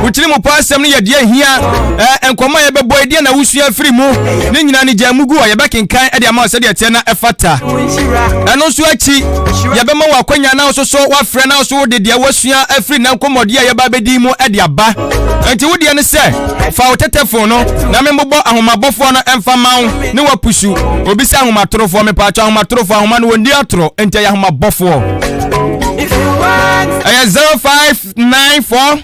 Uchiri mu pasem no ye de ahia enkoma ye bebo ide na wusua free mu ne nyina ne jamugu ye bekenkan e de ama se de tie na efata eno so achi ye be ma wakwanya na so wa frɛ na so de de wasua afri na nkomode ye ba bedi mu e de aba enti wo de ne se fa wo tetefo no na me mbobɔ ahomabɔfo no emfa mawo ne wapusu obi se ahomatorofo me pa acha ahomatorofo ahoma no wondi atoro enti ya ahomabɔfo 0594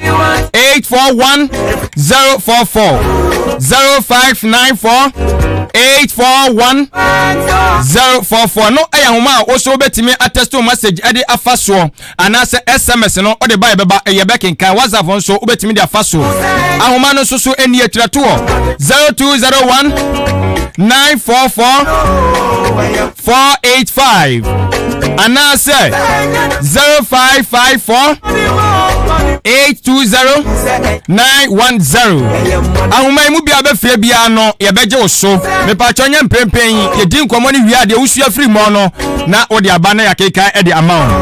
841 044 0594 841 044 no ayahoma oso betimi attesto message ade afaso anase SMS no ode ba beba yebekenkan WhatsApp nso obetimi de afaso ahoma no soso eni atirato 0201 944 485 anase 0554 820 910 ahoma imu bia be fie bia no ye beje oso me pa chonye mpempen ye din komo ni wi ade usua free mo no na odi aba na yakeka e de amount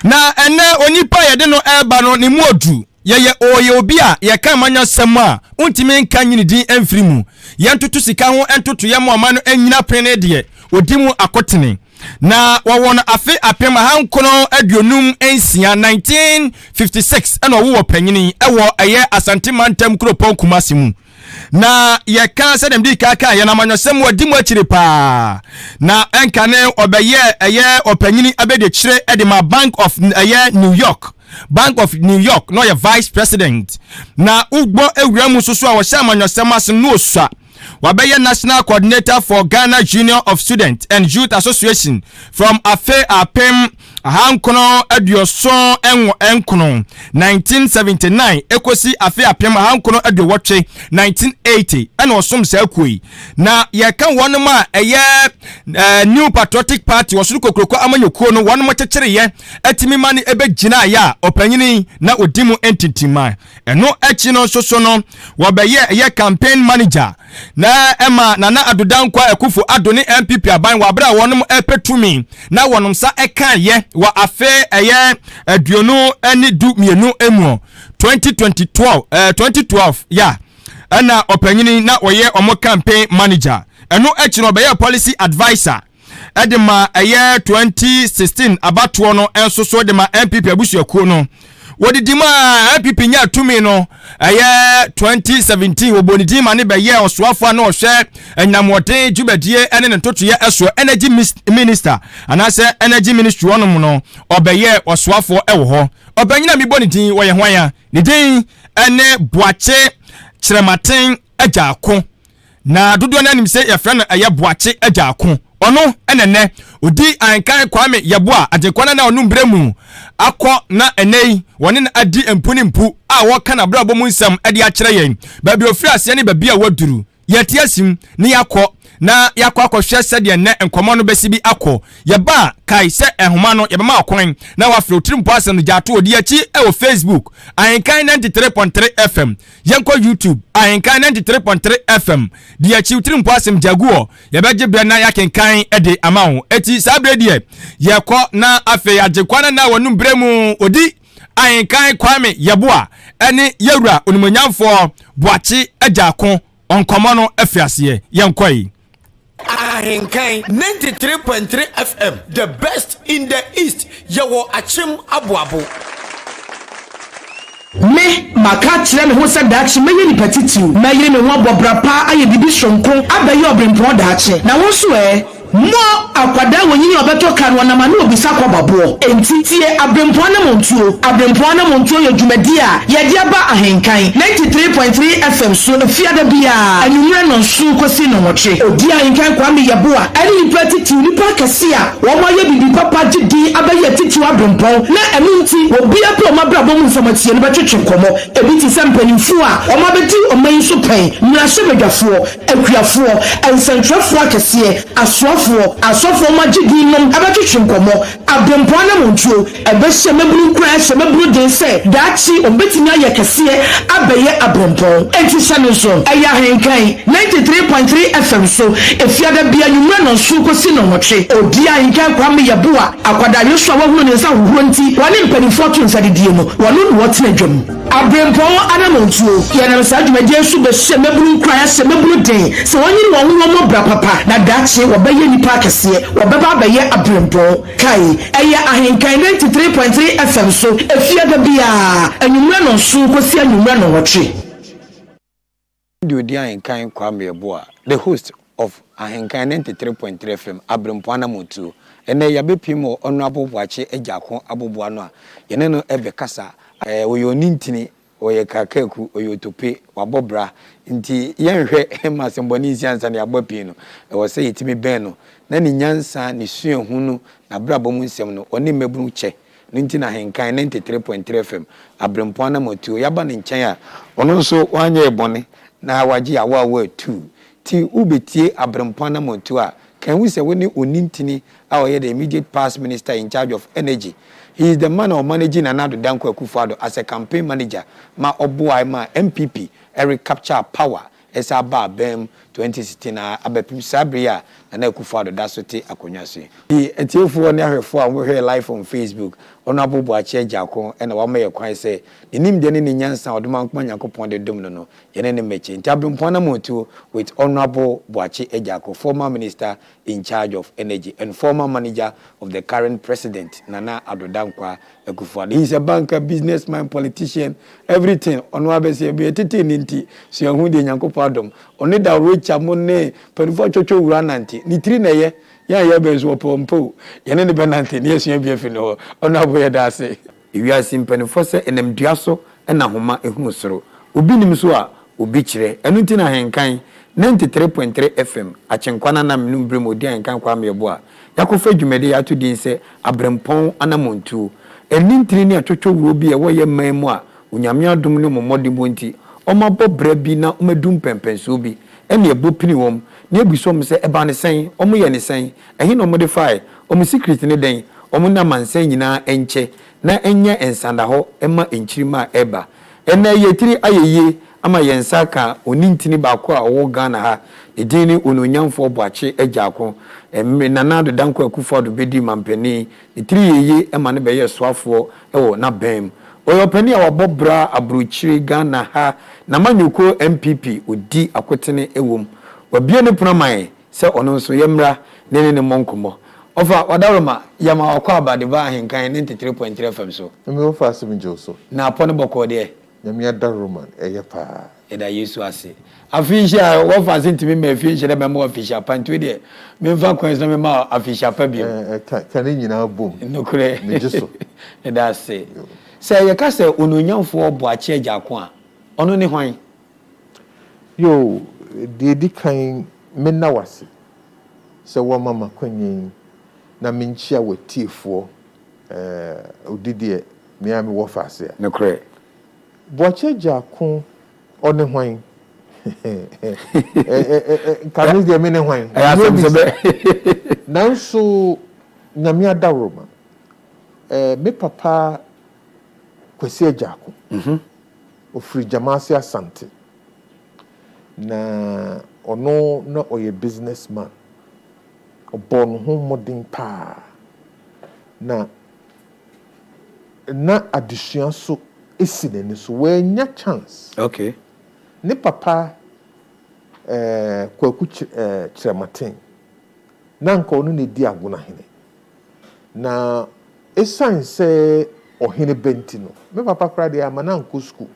na ene onipa ye de no eba no ni mu odu ye obi a ye kan manya sem a untimi nka nyini din emfiri mu ye ntutu sika ho entutu ye mo ama no anyina pene de odimu akotene na wawon afi apema hankono aduonum ensia 1956 ena wo panyini ewo eye Asante Mantem Kuropon Kumasi mu na ye kan se dem di kaka ye na manyosem wadimu akire pa na enka ne obeye eye opanyini abede kire e de ma Bank of New York no ye vice president na ugbo ewura mu soso a wo sha manyosem ase no osua Wabeye National Coordinator for Ghana Union of Students and Youth Association from Afe Apem Hankono Edioson Enkono 1979 ekosi Afe Apem Hankono Ediowotwe 1980 and osum sekui na ye kan wonu ma eye New Patriotic Party wasuru kokroko amanyokuo no wonu machechere ye etimi mani ebe gina ya opanyini na odimu entitima eno echi no soso no wabeye ye campaign manager na ema nana adodankwa ekufu adoni MPP aban wabra wonum epetumi na wonum sa ekan ye wa afe eye aduonu ani du mienu emu 2012 ya ana opanyini na oye omo campaign manager eno echi no be policy advisor edema eye 2016 abatuo no enso so de ma MPP abusuakuo no wodidima MPP nya tumi no eye 2017 obonidima ne be ye osoafo na ohwe enyamoden jubadie ene ntotoye eso energy minister anase energy ministry wonom no obeye osoafo ewo ho obanyina mibonidin wo ye hwan ne din ene Boakye Agyarko na dodo na nim se ye frɛ no eye Boakye Agyarko ono enene Odi Ahenkan Kwame Yeboah adekwana na onu mbremu akọ na enei woni na adi empunimpu a woka na brabo mu nsam ade a kyerɛ yɛn baabi ofiri ase ne baabi a waduru yɛte asim ne yakɔ na yakɔ akɔhwɛ sɛ de ne enkomo no besi bi akɔ yɛba kai sɛ ehoma no yɛbɛma akɔn na wafrɛ otirimpo asɛm no gyato odi akyi ɛwɔ Facebook Ahenkan 93.3 FM yɛnkɔ YouTube Ahenkan 93.3 FM di akyi otirimpo asɛm jaguo yɛbɛgye bɛ na yakenkan ɛde amawo eti sabre die yɛkɔ na afɛ agyekwana na wɔnum bremu Odi Ahenkan Kwame Yeboah ɛne yewura onimonyamfo Boakye Agyarko onkomo no afiase yɛnkɔyi Ahenkan 93.3 FM, the best in the East. Yawo achim abuabu. Me maka kyerɛ me ho sɛ daakye mɛyɛ nipa titiw mɛyɛ me ho abɔbra pa ayɛ bibi sonko abɛyɛ ɔbrempɔn daakye na wo nso mo akwada wonyini obeto kanwa na manu obisa kwa babo enti tie abrempon na montuo ye dwumadi a ye de aba Ahenkan 93.3 FM so fiada bia anumre no so kosi no moche Odi Ahenkan Kwame Yeboah ani nipa titi nipa kase a wo mo ye bibi papa gidi abaye titi abrempon na eminti obi apro mabrabo mu informatie no betwetwe komo ebi ti sampanimfu a o ma beti o man so pen mrahye bedwafo akuafo ensentrafo akase asofo magidi nom abetwetwe komo abrempon na montuo ebehye meburu kura hye meburu den se daachi obetimi aye kase abaye abrempon enti sane so eya Ahenkan 93.3 FM so efiada bia nyumra no so kosi no hoche Odi Ahenkan Kwame Yeboah akwada Yosua wahunu ne nsa hohoro nti wane mpanifo to nsadidie die no wano no wotena dwam abrempon anamontuo yɛnam saa dwumadie nso bɛhyɛ mabunu nkran ahyɛ mabunu den sɛ wɔnyere wɔn ho wɔn bra papa na daakye wɔbɛyɛ nipa akɛseɛ wɔbɛba abɛyɛ abrempon kai ɛyɛ ahenkan 93.3 FM so efia da bia anwummerɛ no nso kosi anwummerɛ no wɔtwe Odi Ahenkan Kwame Yeboah, the host of Ahenkan 93.3 FM, Abrempong Anamotu. And then Yabepimo, Honorable Boakye Agyarko, Aboboano, Yeneno Ebekasa, Oyo Nintini, Oye Kakeku, Oyo Tope, Wabobra, Inti Yenre, Emma Sembonisians and Yabopino, I was saying to me Beno, Nani Nyansa, Nisuan Hunu, Nabrabomun Semno, Oni Mebruche. Nintina Ahenkan 93.3 FM, Abrempong Anamotu, Yaban in China, Onoso 1 year bonnet. Na waji awa word 2 ti ubetie Abrempong Anamotu a can we say when onintini our the immediate past minister in charge of energy. He is the man of managing Ahenkan Kwame as a campaign manager ma oboa ma MPP Eric capture power esa ba bem 2016 abepim sabria na Akufo-Addo dasote akonyase the etiefo ne ahwefo a we live on Facebook Honorable Boakye Agyarko and wa me kwan say enim de ne nyansa odomankoma Nyankopon de dom no ye ne meche nti Abrempong Anamotu with Honorable Boakye Agyarko, former minister in charge of energy and former manager of the current president Nana Addo Akufo-Addo. He is a banker, businessman, politician, everything. Ono abese be tete ninti so hu de Nyankopon dom oni da rocha monne perifo chocho wura nanti ni tri na ye ya benzo pompo ye ne benante ne yesu bia fi no ona boye da ase iwia simpanifo se enemduaso na homa ehunu soro obi nim so a obi kire enu nti na Ahenkan 93.3 FM achenkwana na mnumbre Odi Ahenkan Kwame Yeboah yakofa dwumede ya to din se Abrempong Anamotu enintiri ne atwotwo wuro bi e wo ye man mu a onyame adom ne momode monti omabo bra bi na omedum pempenso bi ene ebopini wom ne ebusom se eba ne sen omo ye ne sen ehe no modify omo secret ne den omo na mansen nyina enche na enye ensanda ho ema enchirima eba ene yetiri ayeye ama yensaka onintini baako a owo Ghana ha edini ononyamfo Boakye Agyarko Nana Addo Akufo-Addo bedi mampani etiri yeye ema ne beye soafo ewo na bem oyopani a wabobra abrochiri Ghana ha na manyuko MPP odi akotene ewom wabie ne proman se ono nso yemra ne monkomo ofa wadaroma yama wakwa abade ba Ahenkan 93.3 FM so me wo fa asem joso na apone boko de nyame adaroma eye pa eda Yesu ase afisha wo fa sentimi me afisha de me mo afisha pantu de me fa kwanso me ma afisha pa bi ka ne nyina bom nokure ne jeso eda ase se ye ka se ononyamfo Boakye Agyarko a ono ne hwan yo de di kan me na wase se wo mama kwanyin na me nchia watiefo odidie me am wo fa ase nokure Boakye Agyarko one hwan kamis de me ne hwan nanso nyame adaroma me papa Kwesi Agyarko ofri Jamasi Asante na ono na oye businessman obon ho modern pa na addition so esine so we nya chance okay ne papa kwaku Chirematen na nka ono ne di agona hene na esan se ohene benti no me papa kra de amana nko school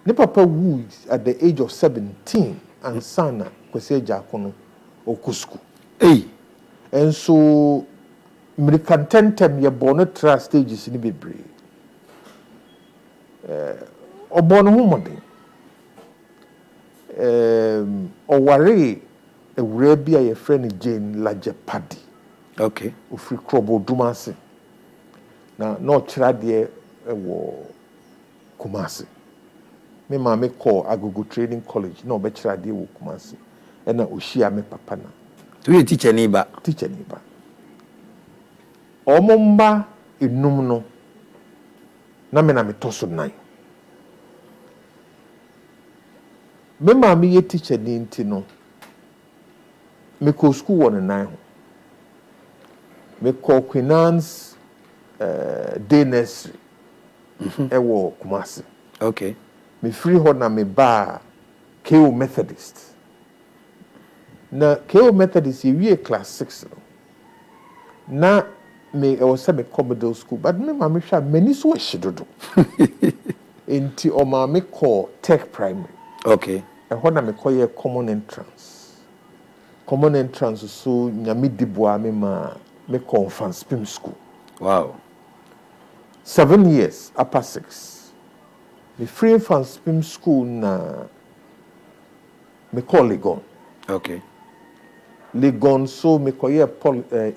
ne papa wu at the age of 17 and sana Kwesi Agyarko no oku school and so American tentem ye born tra stages ni bebre obon ho modern oware ewure bi a ye friend Jane Lajepadi okay ofri krobo dumase na no kira de wo Kumasi me ma me call Agogo Training College na obekira de wo Kumasi e na ohia me papa na to ye teacher ni ba omomba enum no na me toso 9 me ma me ye teacher ni nti no me ko school won 9 me call Queen's day nursery ewo Kumasi. Okay. Me free ho na me ba KO Methodist. Na KO Methodist ye class 6 no. Na me I was me middle school, but me ma me hwa mani so hyedodo. Enti o ma me call Tech Primary. Okay. E ho na me call ye common entrance. Common entrance so nyame diboa me ma me call Fanspim School. Wow. 7 years upper 6. Me free Fanspim School na me call Legon. Okay. Legon so me call ye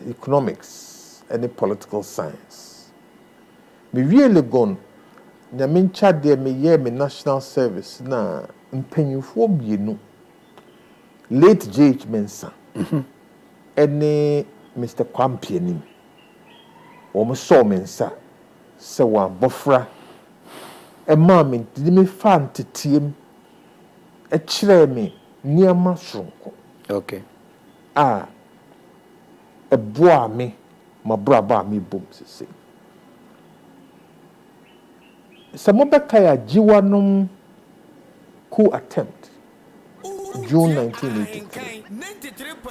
economics and political science. Me wie Legon na me ncha de me ye me national service na mpanyinfo bienu late JH Mensa ene Mr. Kwame ni wo me so mensa se wa bofra e ma me di me fa ntetiem e kire me niama sonko. Okay. E boa me ma braba me bom sese. Some Bekaya Jiwanum coup attempt June 1983.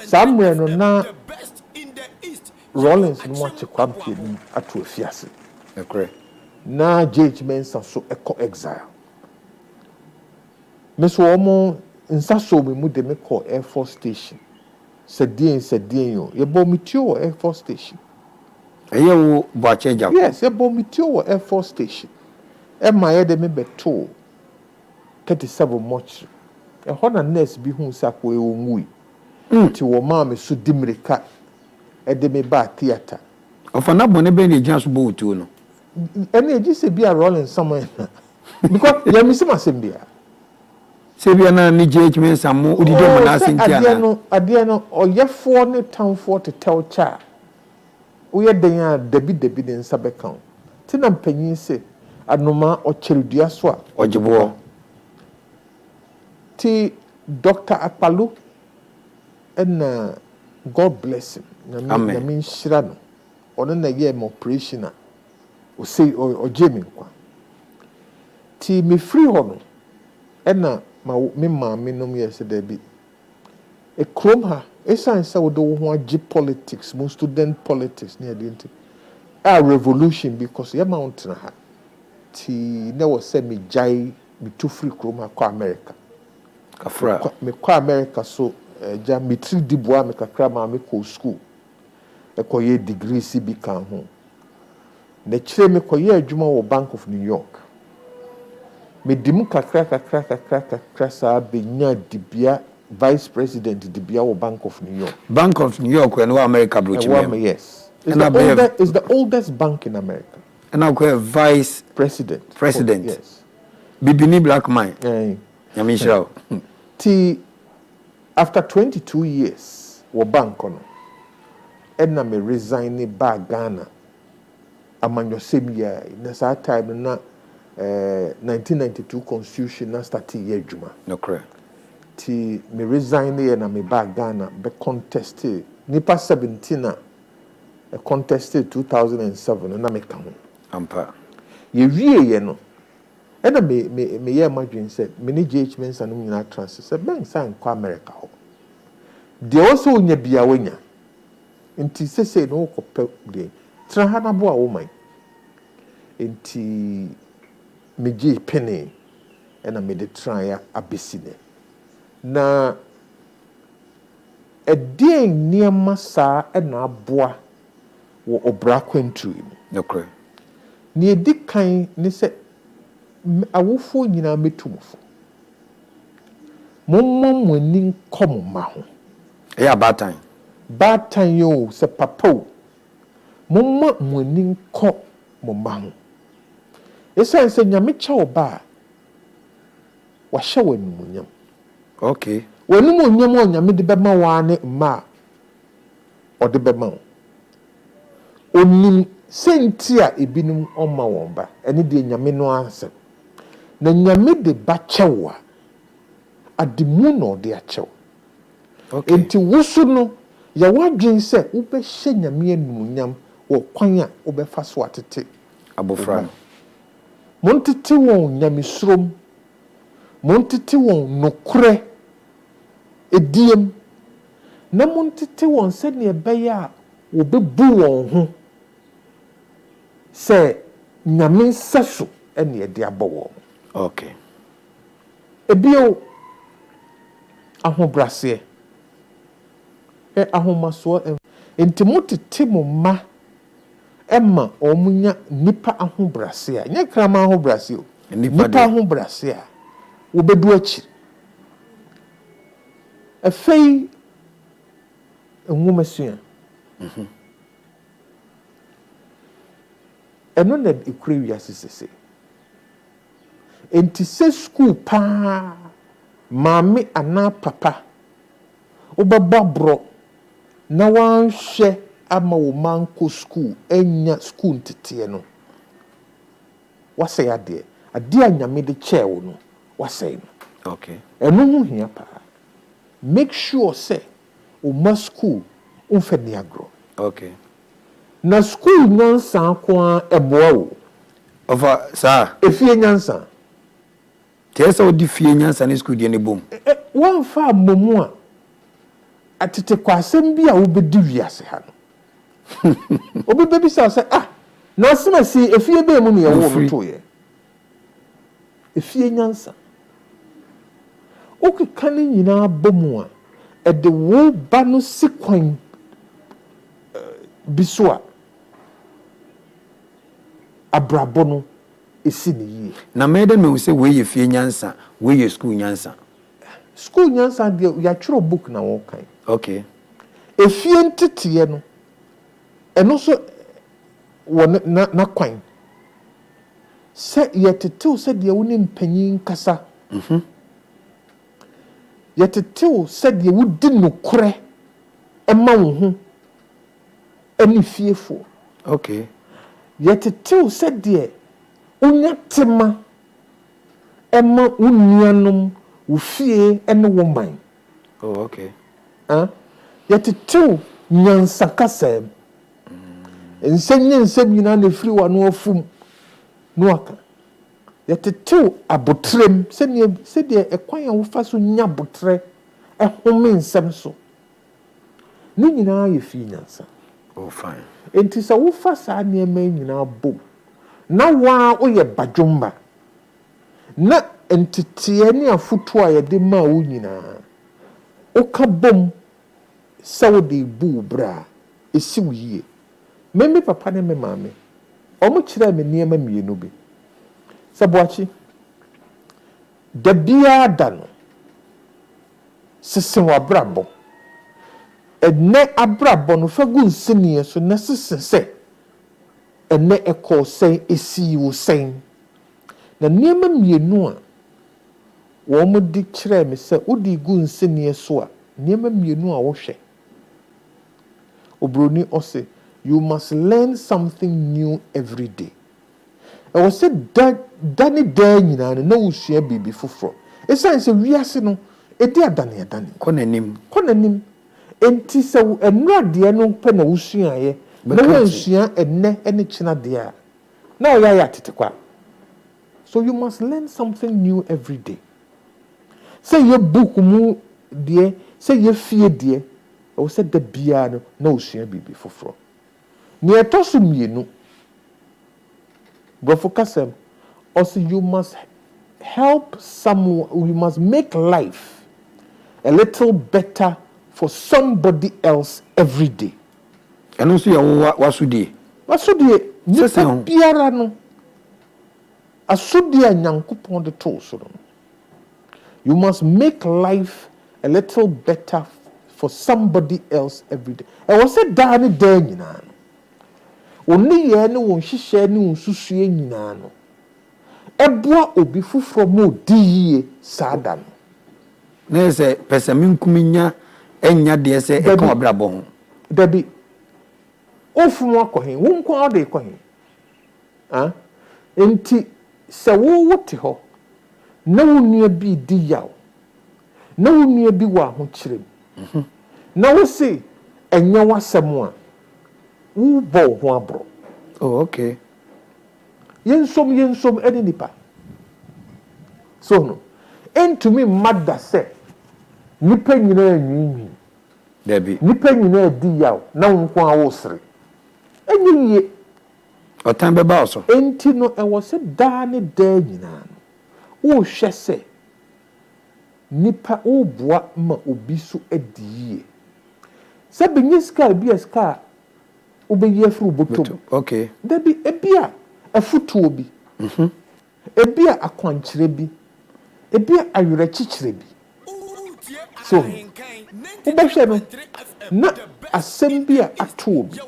Somewhere no na Rollins no watch Kwame atu afiase. Correct. Na JH Mensa so eco exile. Meso omo nsa so me mu de me call Air Force Station. Sedien yo. Ye bo mitio Air Force Station. Eye wo Boakye Agyarko. Yes, ye bo mitio Air Force Station. Emma ye de me beto 37 much. E ho na nurse bi hu sa ko e wo ngui. Ti wo ma me so dimirika e de me ba theater. Ofana bone be ne gyan so bo wutu no. Ene eji se bi a rolling somewhere. Because ya mi se masem bia. Se bia na ni JH Mensa mo udi do mo na asentia na. Ade no oyefo ne townfo to tell cha. Uye den ya debi den nsa be kan. Ti na mpanyin se anoma ocheredua so a ojebo. Ti Dr. Akpalu and God bless him. Amen. I mean Shirano. Ono na ye mo operation a o say o jemi kwa. Ti me free hono. Ena ma me maame nom yesterday bi. E krom ha esan say wo do ho agi politics, mo student politics near the enti. A revolution because ye mountain ha. Ti na wo say me jai me to free krom ha kwa America. Kafra. Me kwa America so ja me 3 diboa me kakra ma me ko school. E ko ye degree CB kan ho. Na kire me ko ye adwuma wo Bank of New York. Me dimu kakra sa benya dibia vice president dibia wo Bank of New York. Bank of New York and America brochim. Yes. It's the oldest bank in America. And I go vice president. Yes. Bibini black man. Yamisha. Ti after 22 years wo bank ono. Edna me resign ba Ghana. Amanyo same year. Na sa time na 1992 constitution na start year juma. No correct. Ti me resign here na me ba Ghana be contested. Nipa 17 na contested 2007 na me kan. Ampa. Ye wie ye no. Ena me ye imagine said many JH Mensa no nyina trans said ben san kwa America ho. De also nya bia wanya. Nti sese no ko pe de. Tra ha na bo a wo man. Nti me je penny ena me de try ya abesine. Na edin niema sa ena aboa wo obra kwentu. No correct. Ni edi kan ni se awofo nyina metumfo mommo nin kom ma ho ya bad time yo se papo mommo monin ko mo ma ho esan se nyame cha oba wa hye wanumunyam. Okay. Wanumunyam o nyame de bema wa ne ma o de bema onim sentia ebinum oma won ba ene de nyame no ansem na nyame de ba chewa ademu no de achew. Okay. Enti wusu no ya wadwen se wo be hye nyame anumunyam wo kwan a wo be fa so atete abofra. montete won nyamisrom montete won nokure ediem na montete won se ne ebeya wo bebu won ho se nyame saso ene ede abọ okay ebio ahobrase ahomaso enti motete mo ma emma omunya nipa ahobrase a nya krama ahobrase o nipa ahobrase a wo bedu achi afei enwumasua eno na ikure wiase sese enti se school pa mami ana papa obababro na wanhwe ama wo manko school enya school tete no wase ade anyame de chewo no wase no okay eno hu hia pa make sure say o ma school unfe ni agro okay na school nyansa kwa eboa wo ofa sa efie nyansa tesa odi fie nyansa ni school die ne bom wan fa momu a atete kwasem bi a wo bedi wiase ha no obi bebi sa na asema si efie be mu ne wo moto ye efie nyansa okeka ne nyina bomu a ede wo ba no sikwan bisua abrabo no esi ne yie na mede me se we ye fie nyansa we ye school nyansa de ya chiro book na wo kan okay efie ntete no eno so wo na kwan se yetetew se de wo ne mpanyin kasa yetetew se de wo di nokure ema wo ho ani fiefo okay yetetew se de onya tema ema unuanom wo fie ene wo man oh okay yetetew nyansa kasem nsem nyina na firi wa no afum no aka yetetew abotrem se de ekwan a wo fa so nya botre ehome nsem so ni nyina ye fi nyansa oh fine enti sa wo fa sa ne ma nyina bom na wa oye badwomba na entete ne afutu a ye de ma wo nyina o ka bom sa wo de bu bra esi wo yie meme papa ne me mame omo kire me niema mienu bi sa boachi da bia da no sesen wa brabo enne abrabo no fa gu nsenie so na sese enne ekọ sen esi wo sen na niema mienu a wo mo di kire me se odi gu nsenie so a niema mienu a wo hwe obroni ose you must learn something new every day. I was said Danny Dane na usua bibi foforo. Esa nse wiase no edi adane. Konanim. Enti se enra de no pe na usua ye. Na usua ene china de a. Na ya tetekwa. So you must learn something new every day. Say your book mu de, say your fie de. I was said the bia no na usua bibi foforo. Ni etosu mienu brofokasem also you must help someone, you must make life a little better for somebody else every day. Eno so ya wasudie nipa biara no asudie nyankopon de to so no. You must make life a little better for somebody else every day. I was said dani day nyina oni ye ne won hihye ne won susue nyina no eboa obi fufuro mo diye sada no na se pesamin kuminya enya de se e kan obrabo ho dabi ofumu akohen won ko ode kohen enti se wo wote ho na wonua bi di yaw na wonua bi wa ho kirem na wo se enya wasem a wo bo ho abro oh okay yensom any nipa so no entumi mada se nipa nyina enwi Debi nipa nyina di yaw na wonko awosre enyi ye otan beba so enti no e wo se da ne da nyina no wo hwe se nipa wo boa ma obi so adi ye se benyiska bi eska obeyi afru botom okay debi ebia afutuo bi ebia akwankyere bi ebia ayure chikyere bi so ubehwe no na asem bi a ato bi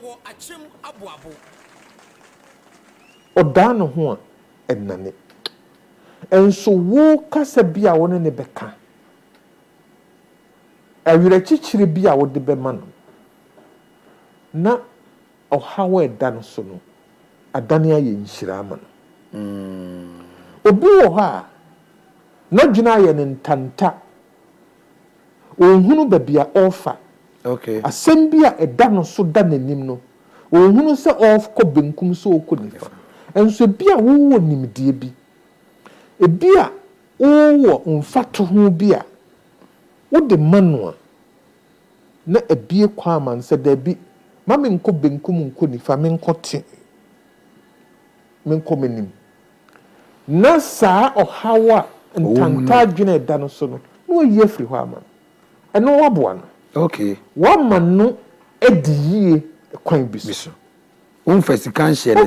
odano ho a enane enso wo kasa bi a wona ne beka ayure chikyere bi a wode be ma no na ohawe dan so no adane aye nhyira ama no obi wo ha na dwuna ye ne ntanta ohunu babia ofa okay asem bi a eda no so da nanim no ohunu se of ko benkum so okonifa enso bi a wo nimdie bi ebi a wo mfato ho bi a wo de manua na ebie kwa man se da bi mame nko benkum nko nifa me nko te me nko menim na saa ohawa ntanta dwene eda no so no no ye free ho ama eno waboa no okay wama no ediyie kwan biso Unfesikan share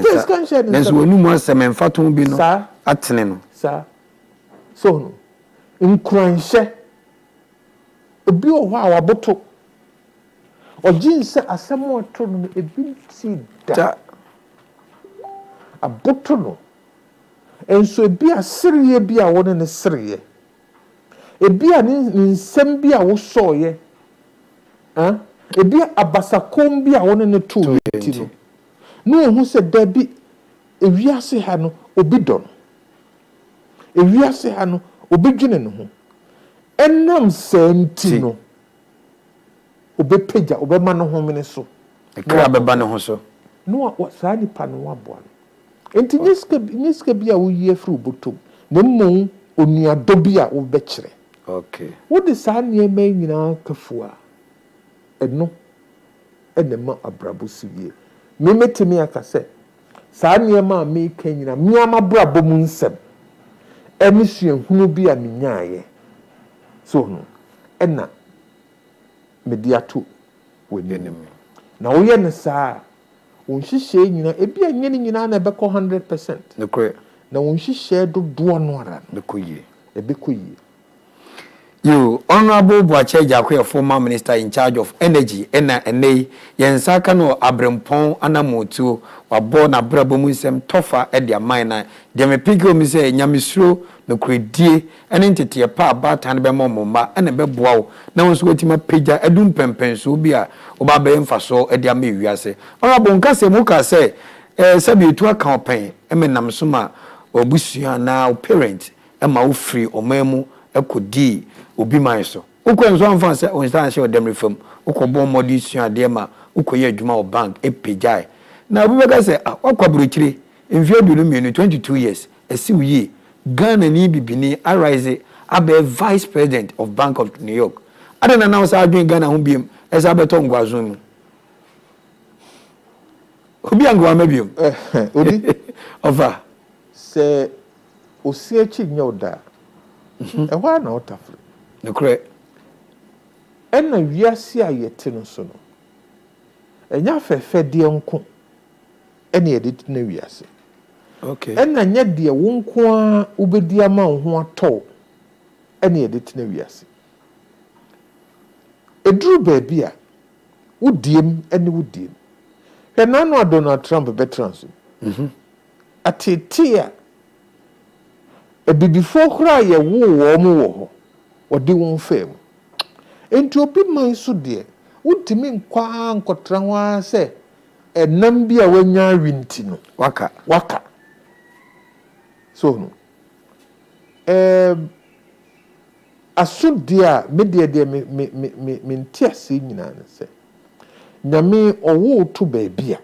nso wonu mu asem mfato bi no atene no sa so no nkranhye obi o ho a waboto ojinse asem oto no ebi ti da aboto no enso ebi asiriye bi a wona ne siriye ebi a ne nsem bi a wo soye ebi abasakom bi a wona ne to ti no no hu se da bi ewiase ha no obi don ewiase ha no obi dwene no ho enam senti no obi peja obi ma no ho mene so ekra beba ne ho so no sa ni pa no waboa no enti nyiska bi a wo yie fru botom na mmom onuado bi a wo bekire okay wo de sa ne ma nyina kafua eno enema abrabo siwie memetimi akase saa niema me kanyina miama brabo mu nsem emi hunu bi a minyaaye so no ena mediato wenenem na wo ye ne saa won hihye nyina ebi anyene nyina na beko 100% nekwe na won hihye do no ara nekoye ebekoye. You, Honorable Boakye Agyarko, former minister in charge of energy, ene yensaka no ABREMPONG ANAMOM wabo na brabo mu nsem tofa e dia man de me pigi omi se nyamesuro no kredie ene ntete pa abatan be momma ene be boawo na wonso wetima pagya edum pempenso bi a oba be mfaso e dia ma wiase. Honorable nkase mu ka se sabi etu aka open e menam so ma obusua na parent e ma wo free omamu ekodi obi man so ukwenzo amfa se onsta se odem refam ukobon modi suade ma ukoye adwuma o bank epejai na obi beka se akwaburuchire mfie du no 22 years esiwie Ghana ni bibini arise abe vice president of Bank of New York adena na so adwen Ghana ho biem esa beto ngwazo mu obi angwa mabiem Odi over se osiechi nyoda ehwa na otafre nekre ena wiase a yete no so no enya fefe de nko ena yede na wiase okay ena nya de wonko a ubedi ama ho ato ena yede na wiase eduru baabi a wudiem ene wudiem hena no Donald Trump betranso atete a ebibifo kura ye wo mu wo ho odi won fam enti obi man so de wutimi nkwa nkotra ho se enam bi a wanya winti no waka so no asudi a media de me ntiase nyina ne se nyame owo to baabia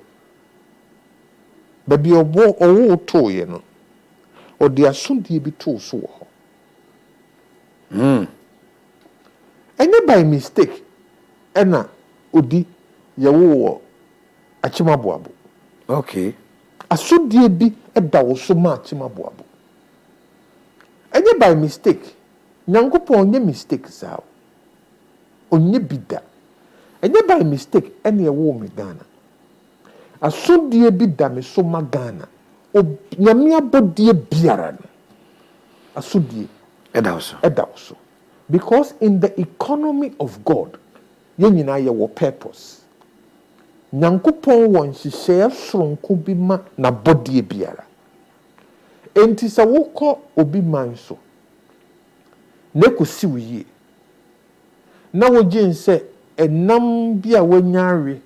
baby owo to ye no o de asundie bi to so wo enye by mistake ena odi ye wo achimaboabo okay asundie bi eda wo so ma achimaboabo enye by mistake nyankopon onye mistake saa onye bida enye by mistake ene ye wo me Ghana asundie bi da me so ma Ghana nyame abodie biara no asundie eda so because in the economy of God yenyina ye wo purpose nyankopon won hihye soronko bi ma na bodie biara enti sa wokọ obi man so ne kosi wiye na wogye nse enam bi a wanyaare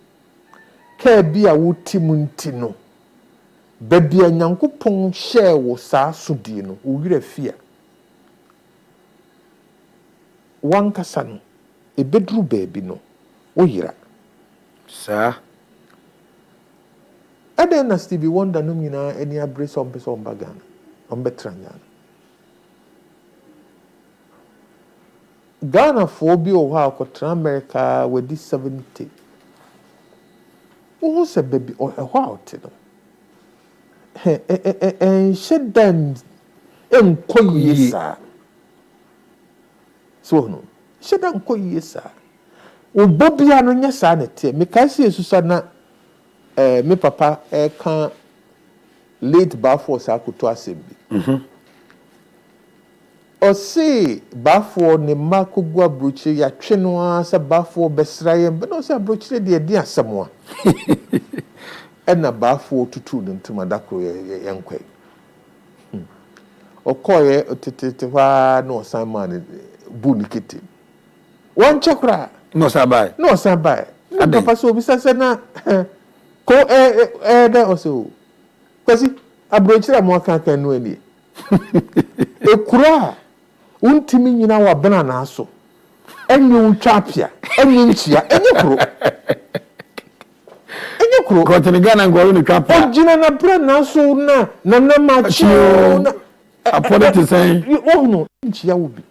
ka bi a wotim nti no baby a nyankopon hye wo saa sodie no wo wira fia wankasa no ebedru baabi no wo yira saa aden na Stevie Wonder no nyina eni abre so mpe so mbagana ombetranya Ghana for bi o ha akotra America wedi 70 wo se baby o ho out no shedan enkoyesa so no shedan enkoyesa o bobia no nya sa na te me ka se esusa na me papa kan late bafo sa akoto asembi o se bafo ne makogu abrochi ya twe no asa bafo besraye be no se abrochi de di asemo ena bafo tutu ne ntuma dakro yenkwai okoye otititi wa no Simon bu nikiti won chekra no sabai papa so bi sase na ko da oso kwasi abrochira mo kan no ani ekura untimi nyina wa bena na so enye utwapia enye nchia enye kuro kontene Ghana ngoro ni twapia ojina na bra na so na machi na apology say no nchia ubi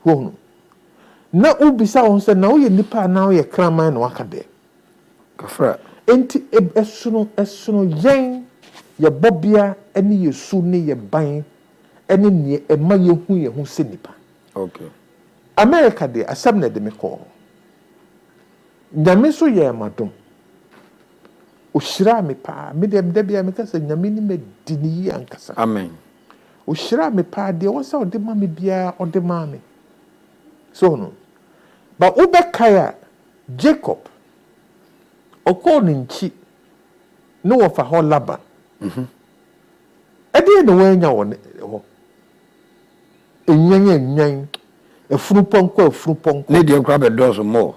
no na ubi sa on se na wo ye nipa na wo ye kraman na wakade kafra enti esuno yen ye bobia ene yesu ne ye ban ene ne ema ye hu se nipa okay America de asem na de me ko nyame so ye madom o shira me pa me de bia me kasa nyame ni me dini ankasa amen o shira me pa de wo sa o de ma me bia o de ma me so no ba ubekaya Jacob oko nchi no wo fa ho Laban ade no wanya won ho enyan efurupon ne de nkra be dozo mo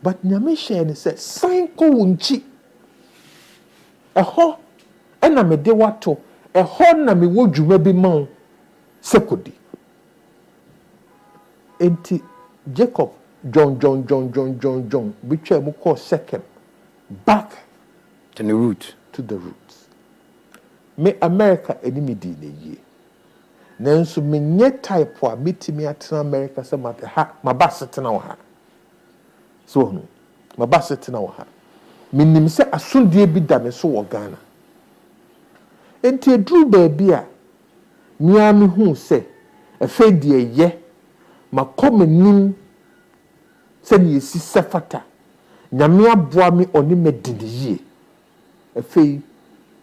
but nyame share ne say sign ko wonchi eho ena me de wato eho na me wo dwuma bi ma sekodi enti Jacob John bitwa mu call second back to the root me America enemy di na yie nanso me nye type a metimi atena America se mate ha mabasetena wo ha so no mabasetena wo ha minim se asundie bi da me so wo Ghana enti edru baabi a mia me hu se afedie ye makomanim se ne yesi sefata nyame aboa me oni medini yie afei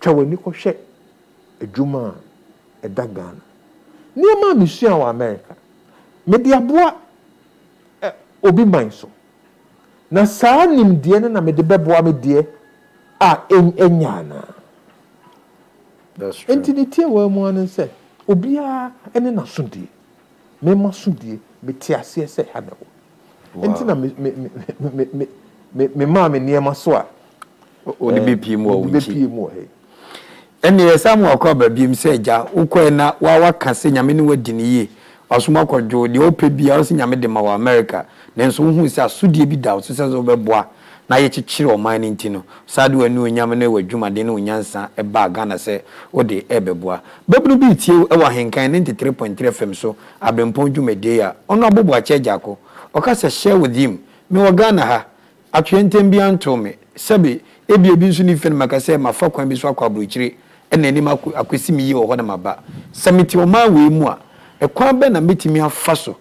twawani ko hwe adwuma eda Ghana niema misua wa America me de aboa obi man so na saa nimdie na me de beboa me de a enyana that's true entity wa mu an se obia ene na sundie me ma sundie me ti ase se ha na wo enti na me ma me niema so a o de bepie mu o bepie mu he ene yesamu akwa babiem se ja ukwe na wa kase nyame ne wadi ne ye asoma kwadwo de opɛ bia o se nyame de ma wa America nenso hu se asodie bi da o se so beboa na ye chichire o man ntino sade wani onyam na wadwumade na onyansa e ba Ghana se wo de ebeboa babru bi tie e wa Ahenkan 93.3 FM so abrempong dwumade ya ono Boakye Agyarko oka se share with him me wo Ghana ha atwentem bi anto me sebe ebi nso ni fen maka se mafa kwan bi so akwa abrochire ena ani akwesi mi yi wo ho na maba samiti o ma we mu a e kwan be na metimi afa so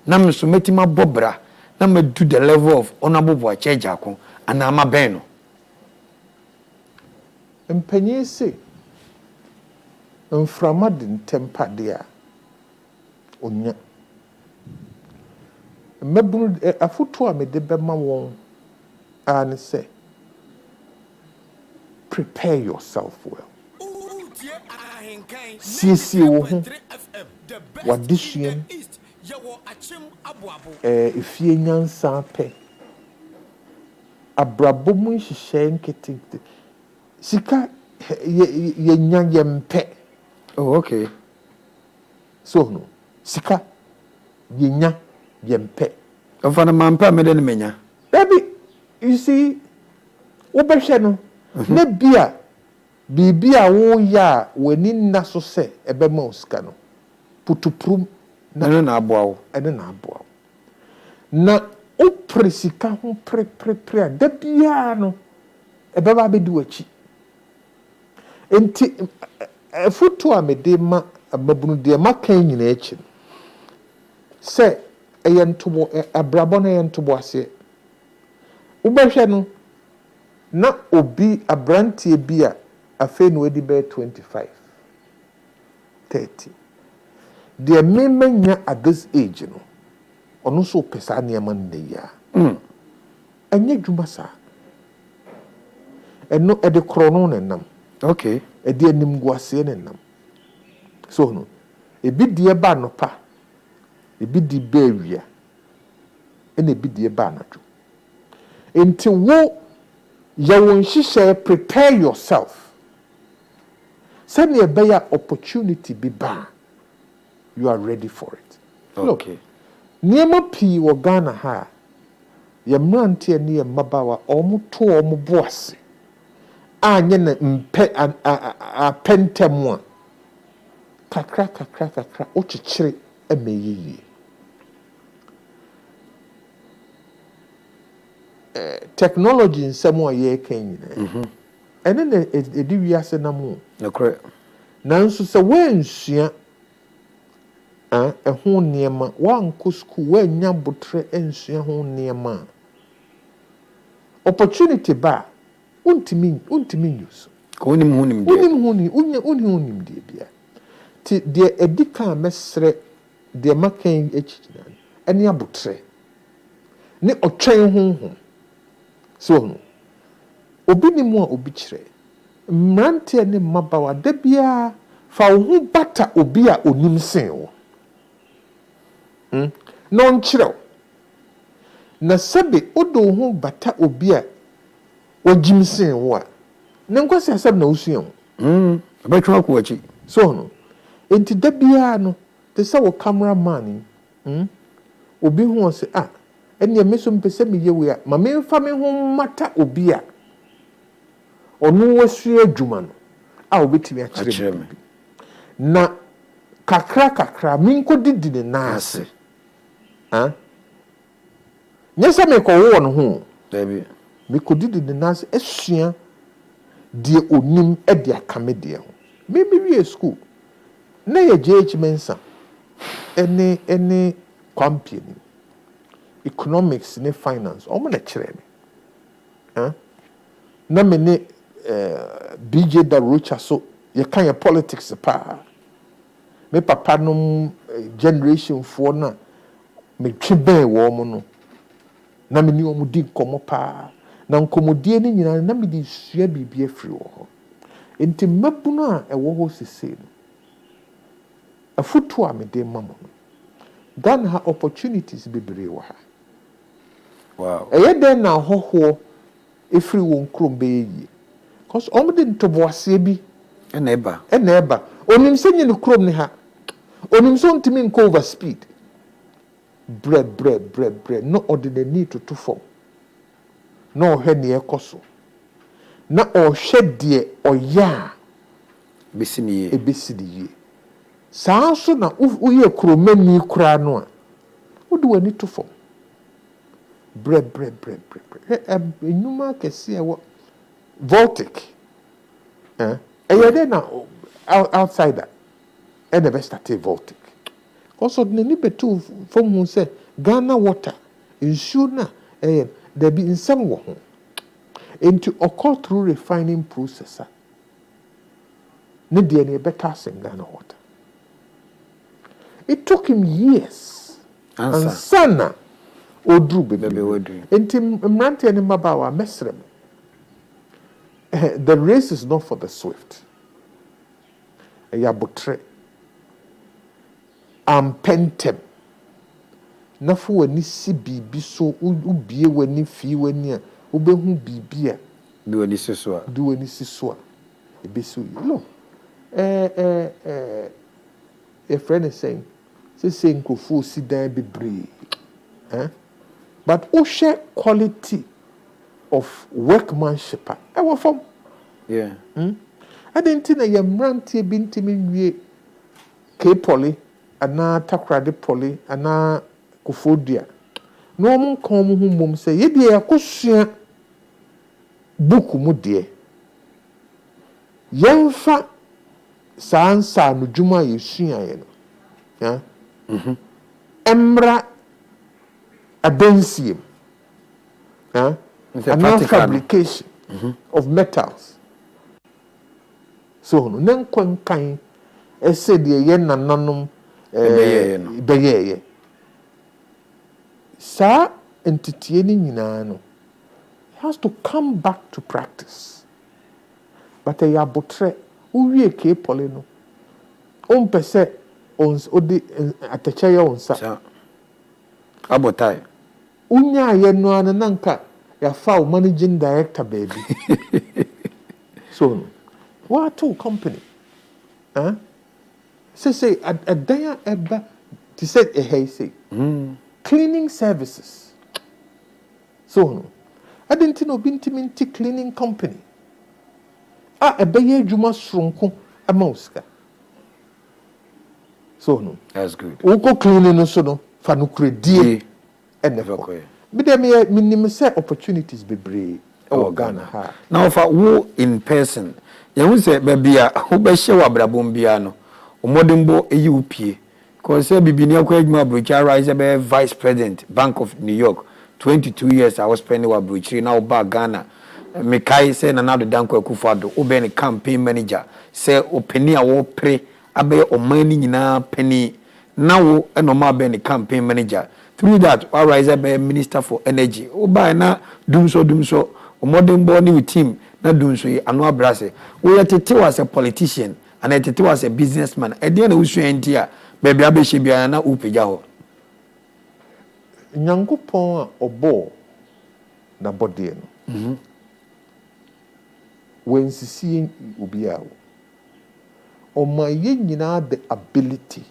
na me so metimi abobra na me do the level of honorable Boakye Agyarko anama ben no mpanyin se mframa de ntempade a onya mabunu afoto a me de bema won and say prepare yourself well. See wo ho wadisuem ifie nyansa pe abrabo mu hihye nkete sika ye nyanye mpe. Oh, okay. So no sika ye nya ye mpe ofana mampa me de menya baby you see obehwe no na bia bibia wo ya wani na so se ebema osika no putuprum na aboa wo ene na aboa na opresika ho pre da bia no ebeba be di wachi enti foto a me de ma ababunu de ma kan nyina echi se eyentobo abrabo na eyentobo ase ubehwe no na obi abrantie bi a afa no edi be 25 30 de memenya at this age no ono so pesa na yama nne ya anya dwuma sa eno ede krono na nam okay ede anim guase na nam so no ebi die ba no pa ebi di be awia ene ebi die ba na dwo enti wo ya won hihye prepare yourself send a better opportunity be ba you are ready for it. Okay. Niema pi wo Ghana ha ya mrante ani ya mabawa omu to omu boase anye na mpe a pentemwa kakra ochichire emeyiyi technology nsemo a ye kan nyina ene na edi wiase na mu nakre nanso se wansua ho niema wanko school wanya botre ensua ho niema opportunity ba untimi news ko unim unim de bia ti de edika mesre de makan echichina ene abotre ne otwen ho so obi ni mu a obi kire mrante ne mabawa da bia fa wo bata obi a onim sen wo no nkire na sabe odo ho bata obi a wajim sen wo a ne nkwase asab na usua wo abetwa ko achi so no enti da bia no te se wo cameraman obi ho se ene meso mpese me yewe a ma me mfa me ho mata obi a onu wasu adwuma no a obetimi a kire me na kakra minko didi ne naase nyesa me ko wo no ho dabi me ko didi ne naase esua die onim e de akame de ho me wie school na ye JH Mensa ene company economics ne finance o mo na kire me na me ne BJ da Rocha so ye kan ye politics pa me papa no generation for na me twebe wo mo no na me ni o mu di komo pa na nkomodie ni nyina na me di sua bibia firi wo enti mabuno a ewo ho sese no afutu a me de mamo no Ghana ha opportunities bebre wo ha wow eye den na hoho efiri wo nkrom be yi cause omde ntoboase bi eba onim se nyi ne krom ne ha onim so ntimi nko over speed bre no ordinary to form na ɔhwɛ ne ɛkɔ na ɔhwɛ deɛ ɔyɛ besi ne ye ebesi ne ye saa so na woyɛ kuromani kura no a wode w'ani to fam bre enuma kɛse ɛwɔ Voltic ɛyɛ dɛ na outsider ɛna bɛ start Voltic also n'ani bɛtu fam ho sɛ Ghana water nsuo na ɛyɛ there be nsɛm wɔ ho into occur through refining processor ne deɛ ne better asɛm Ghana water. It took him years and sana odru bebe enti mrante ne mabawa mesrem. The race is not for the swift. Yabotre ampentem na fo wani si bibi so ubie wani fi wani a obehu bibi a bi wani siso a du wani siso a ebeso no a friend is saying say nkofo si dan bebre but o share quality of workmanship I was from yeah I didn't think a mrantie bi ntimi nwie K poly ana takrade poly ana kofodia no mo kon mo humom say ye de akosua book mu de yemfa sansa no dwuma yesua ye no emra abensie and fabrication of metals so no nenkon kan ese de ye nananom beyeye sa entity ni nyina no has to come back to practice but ya botre uwie ke pole no on pese ons odi atache ya onsa abotai unya ye no ananka ya fa managing director baby so what to company say a daya eba to say a hey say cleaning services so I didn't know binti cleaning company ebeye dwuma sronko amauska so no that's good uko cleaning no so no fa no kredie never be dem minim say opportunities bebre Ghana ha now for wo in person you hu say bebia wo be hye wabrabom bia no omodembo eyi upie cause say bibini akwa adwuma brocha rise be vice president Bank of New York 22 years I was spending wabrochi now back Ghana me kai say na nado danko akufado wo be ne campaign manager say openi a wo pre abe omani nyina penny now enoma be ne campaign manager through that I rise be minister for energy wo ba na dumso omodembo ni with team na dumso yi anu abrase wo yetete was a politician and yetete was a businessman e dey na usu entia baby abehye bia na upeja ho nyankopon obo na body no when see ubia o my nyina the ability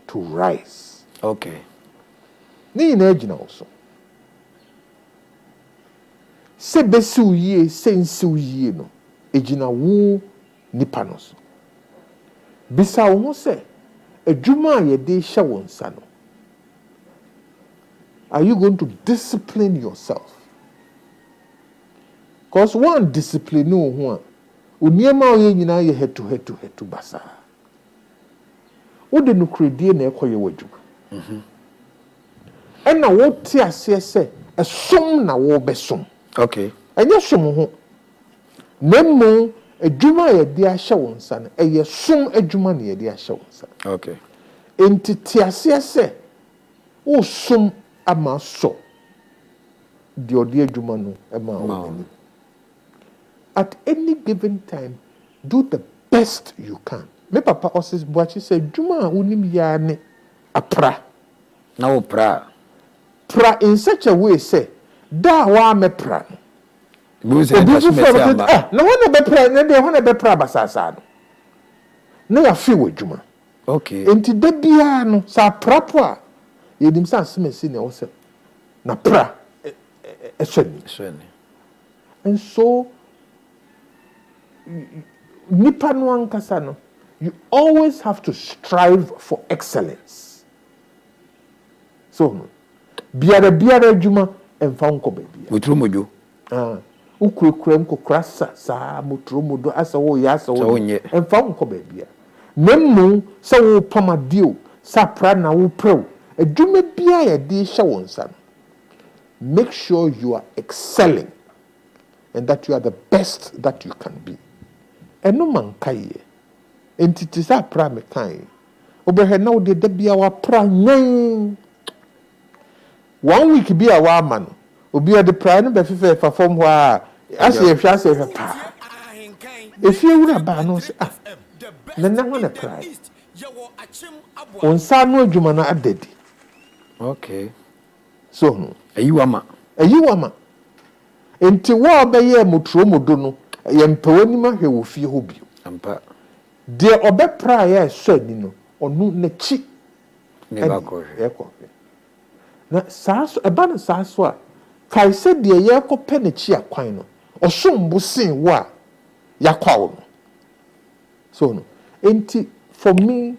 to rise okay ni na agina also se besi uye sensi uye no agina wo nipa no so bisa wo se adwuma ye de hye wonsa no are you going to discipline yourself because one discipline no ho a oniema oye nyina ye head to basa wo de no kredie na ekoye wadwuma ena wo ti ase se esom na wo besom okay enye som ho nemu adwuma ye de ahye wonsa no eye som adwuma na ye de ahye wonsa okay entity ase se wo som ama so de odi adwuma no ama at any given time do the best you can me papa osis Boakye say adwuma wonim ya ne apra na wo pra in such a way say da wa me pra no na wana be pra na de wana be pra basasa no na ya fi adwuma okay enti da bia no sa prapo a yedim sa semesi ne wo se na pra eswani And so nipa no ankasa no, you always have to strive for excellence. So biara adwuma emfa nko baabi mutromojo ukurekurem kokrasa sa mutromodo asa wo ya asa wo emfa nko baabi nemu sa wo pamadio sa pra na wo prew adwuma bia ya de hye wonsa. Make sure you are excelling and that you are the best that you can be. Eno man kai entity sa pra me kai obehe na wo de da bia wa pra nyen 1 week bia wa ma no obi o de pra no be fefe fa fom ho a ase ye hwa ase hwa pa efi ewura ba no se na ho na pra onsa no adwuma na adadi. Okay. So ayiwama enti wo obeye mutromodo no ye mpawani ma hwe wo fie ho bio ampa de obepra ya so ni no onu na chi ne ba ko na saso eba na saso a kai se de ye ko pe na chi akwan no osombo sin wo a yakwa wo no. So no enti for me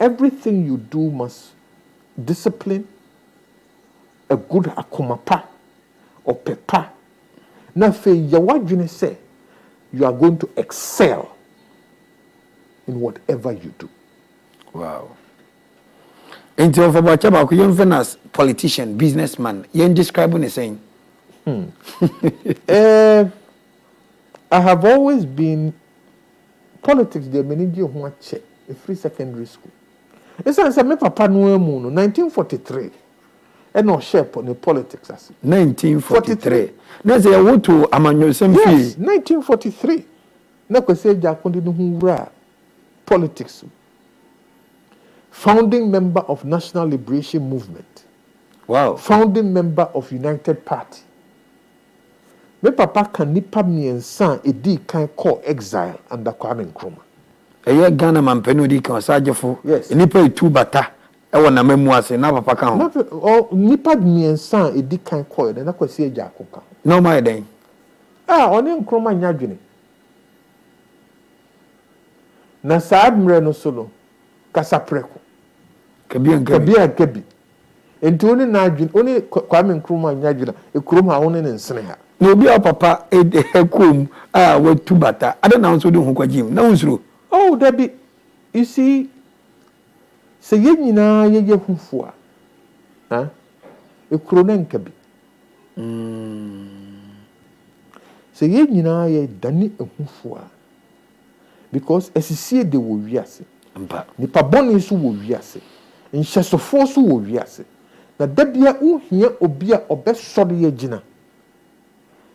everything you do must discipline, a good akomapa or pepa. Na fe yawadwene say you are going to excel in whatever you do. Wow. Into of about Chabako, young finance politician, businessman, you describe the same. I have always been politics. They manage you watch a free secondary school. It's a me papa no mu no 1943. And no shape on the politics as 1943. Na say you to amanyo sem fi. Yes, 1943. Na kwese Agyarko ndi no wura politics. Founding member of National Liberation Movement. Wow. Founding member of United Party. Me papa kan nipa miensa edi kan call exile under Kwame Nkrumah. Eye Ghana mampeni odi kan sajefo. Yes. Nipa etu bata e wona memu ase na papa kan ho. Nipa miensa edi kan call na kwesi Agyarko kan. No my den. Oni Nkrumah nyadwene. Na saad mre no solo kasa preko. Kabi. Enti oni na adwene oni Kwame Nkrumah nyadwene ekurom ha oni ne nsene ha. Na obi a papa ekom watu bata ada na nso de ho kwagim na unsuro. Oh, Debbie, you see, say ye nyina ye hufu a. Ha? Ekuro na nka bi. Say ye nyina ye dani ehufu a. Because esisie de wo wiase. Ampa. Nipa boni so wo wiase. Nhesofo so wo wiase. Na dabia uhia obi a obesori ye gina.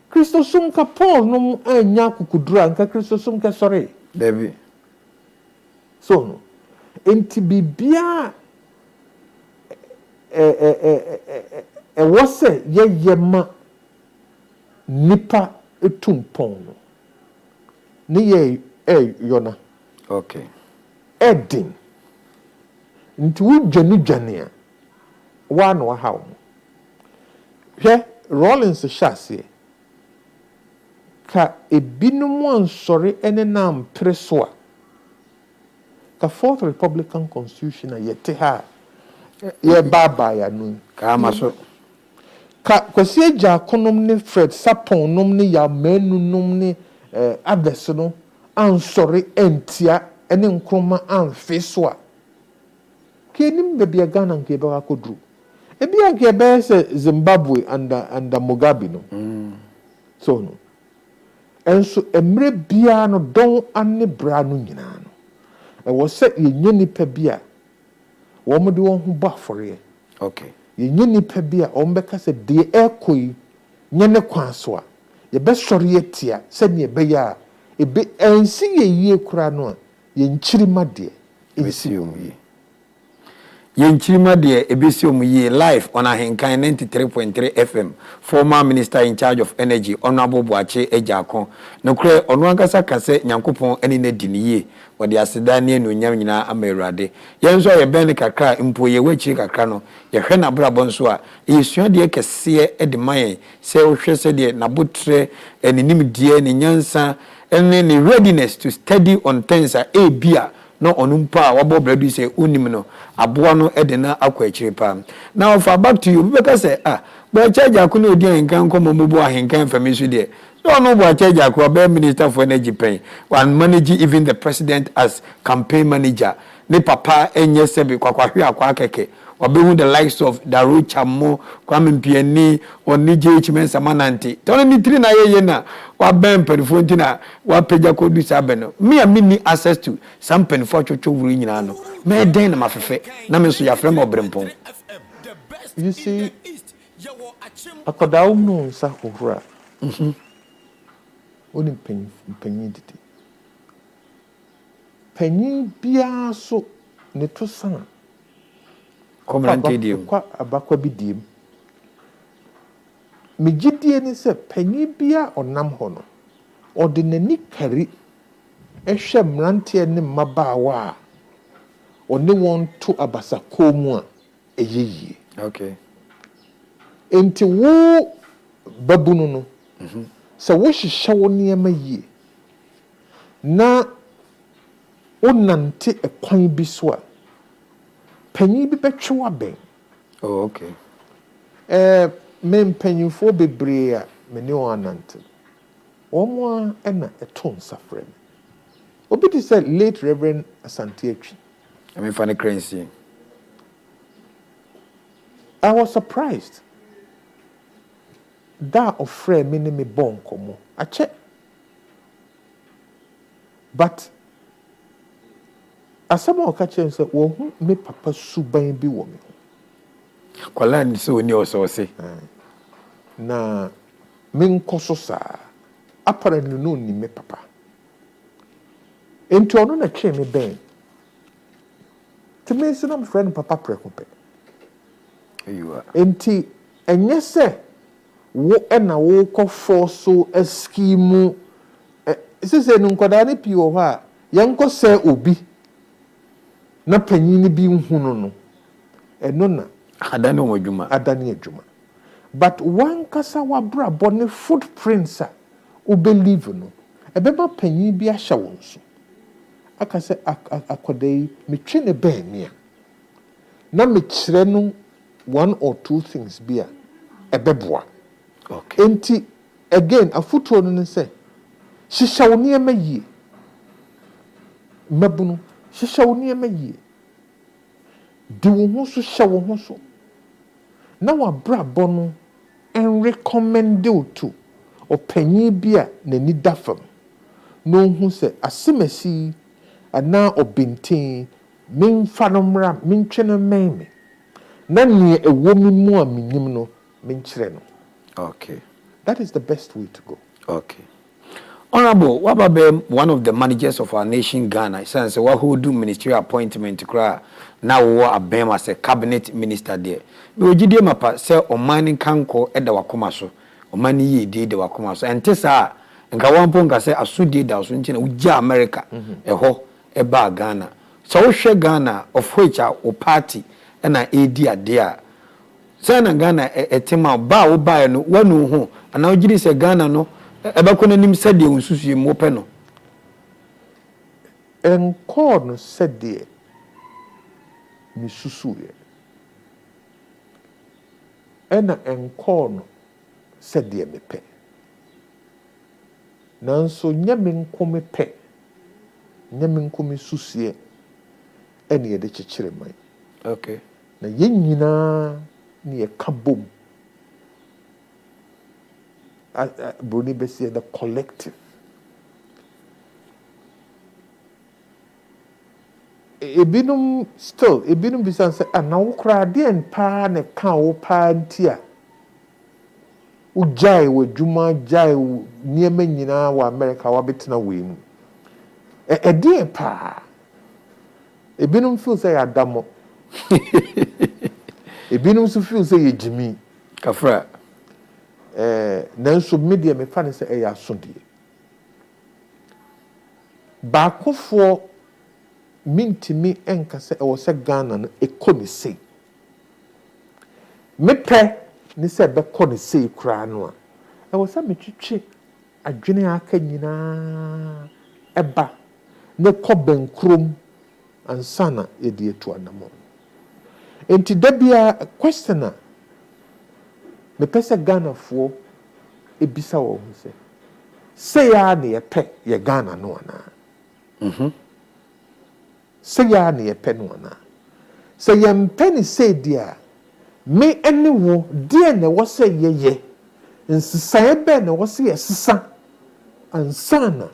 Christosum ka Paul no anya kukudura nka Christosum ka sorry. Debbie. So no. Enti bibia wose ye ma nipa etumpon no. Ni ye yona. Okay. Edin. Nti wo dwane a wa no ha wo. Hwe Rollins shase ka ebinum ansori ene na mpreso a ka Fourth Republican Constitution a yete ha ye baba ya nu ka maso ka kwesi Agyarko nom ne Fred Sapon nom ne ya manu nom ne others no ansori entia ene Nkrumah anfeso a kenim be bia Ghana nke be akodru ebi anke be se Zimbabwe under Mugabe no so no enso emre bia no don ane bra no nyina no e wo se yenye nipa bia wo mo de won ho ba fore. Okay. Yenye nipa bia o mbeka se de ekoi nye ne kwan so a ye be sori etia se ne be ya ebe ensi ye yie kura no a ye nchiri made ensi omuye Yenchima de ebisi omuye live on Ahenkan 93.3 FM. Former Minister in charge of Energy, Honorable Boakye Agyarko. No kre ono ankasa kase Nyankopon eni ne diniye. Wode aseda ne enu nyam nyina amerade. Yenso ye ben kakra mpo ye wachi kakra no. Ye hwe na brabɔ nso a yesua de kese e de mayen se wo hwe se de nabotre eninim die ne nyansa ene ne readiness to study on things a bia no onumpa wabo bredu say unim no aboa no ede na akwa pa. Now for back to you because say Boakye Agyarko no Odi Ahenkan Kwame Ahenkan Kwame so there so no Boakye Agyarko be minister for energy pen and manage even the president as campaign manager ne papa enye sebe kwakwahwe akwa keke obehu the likes of Daru Chamo Kwame Mpiani onije chimensa mananti tono ni tri na yeye na wa ben perfonti na wa peja ko du sabeno me amini access to some penfo chocho wuru nyina no me den na mafefe na me so ya frem ABREMPONG. You see, akodawo no nsa hohora oni panyin didi panyin bia so ne to san komante dim kwa abakwa bi dim megidie ni se panyin bia onam ho no ode nani kari ehwe mrante ne mabaawa a one won to abasa komu a eyeye. Okay. Enti wo babunu no se wo hihye wo niema yie na onante ekwan bi so a panyin bi betwe wa ben. Oh, okay. Men panyinfo bebre a meni o anante omo a na eton safrem obi ti say late Reverend Asante Atwi. I mean funny currency. I was surprised that of friend me me bon komo ache but asama o ka chen say wo hu me papa suban bi wo me Kwala ni so ni oso se na men koso sa apparently no ni me papa enti ono na twe me ben to me say na friend papa preko pe you are enti enye se wo na wo ko forso scheme sese no nkoda ne pi wo ha yenko se obi na panyin bi nhunu no eno na adane odwuma but one kasa wa bra bone footprints a o believe no ebeba panyin bi ahya won so aka se akodai metwe ne ben ne na mekire no one or two things be a ebeboa. Okay. Enti again afuto no say hihya wo niema yie mabunu hihya wo niema yie di wo ho so hya wo ho so na wa bra bono en recommend you to opanyin bi a nani dafam no hu se asemasi ana obintin memfa no mra mentwe no meme na ne ewo mi mu a minim no menkyere no. Okay. That is the best way to go. Okay. Honorable, what about one of the managers of our nation, Ghana? Since who do ministerial appointment to cry now ABEM as a cabinet minister there. We would give mapa say Omani kanko eda wakomaso. Omani ye de wakomaso. And tesa and Kawamponga say asudi da usunchina uja America eho eba Ghana. So she Ghana of which our party and a idea there. Sana Ghana etima ba wo ba no wanu ho ana ogiri se Ghana no ebako nanim sede unsusu mo pe no enko no sede mi susu ye ena enko no sede me pe nanso nyame nko me pe nyame nko me susu ye ene ye de kyekere man. Okay. Na yenyina ni kabom Bruni Bessie the collective ebinum still ebinum bisan say na wo kra de pa ne ka wo pa ntia ujai wo dwuma jai niema nyina wa America wa betena we mu de pa ebinum feel say adamo Ebinom so feel say ye Jimmy. Kafra. Nanso media me fa ne say e ya asodie. Baakofo mintimi enka say e wo say Ghana no ekoni sei. Mepe ni say be koni sei kra no a. E wo say metwetwe adwene aka nyina eba ne kɔ benkrom ansana ye die to ANAMOM. Enti dabia questioner me pese Ghana fo ebisa wo ho se ya na ye pe ye Ghana no ana se ya na ye pe no ana se ye mpe ni se dia me ene wo dia na wo se ye nsisa ebe na wo se ye sisa ansana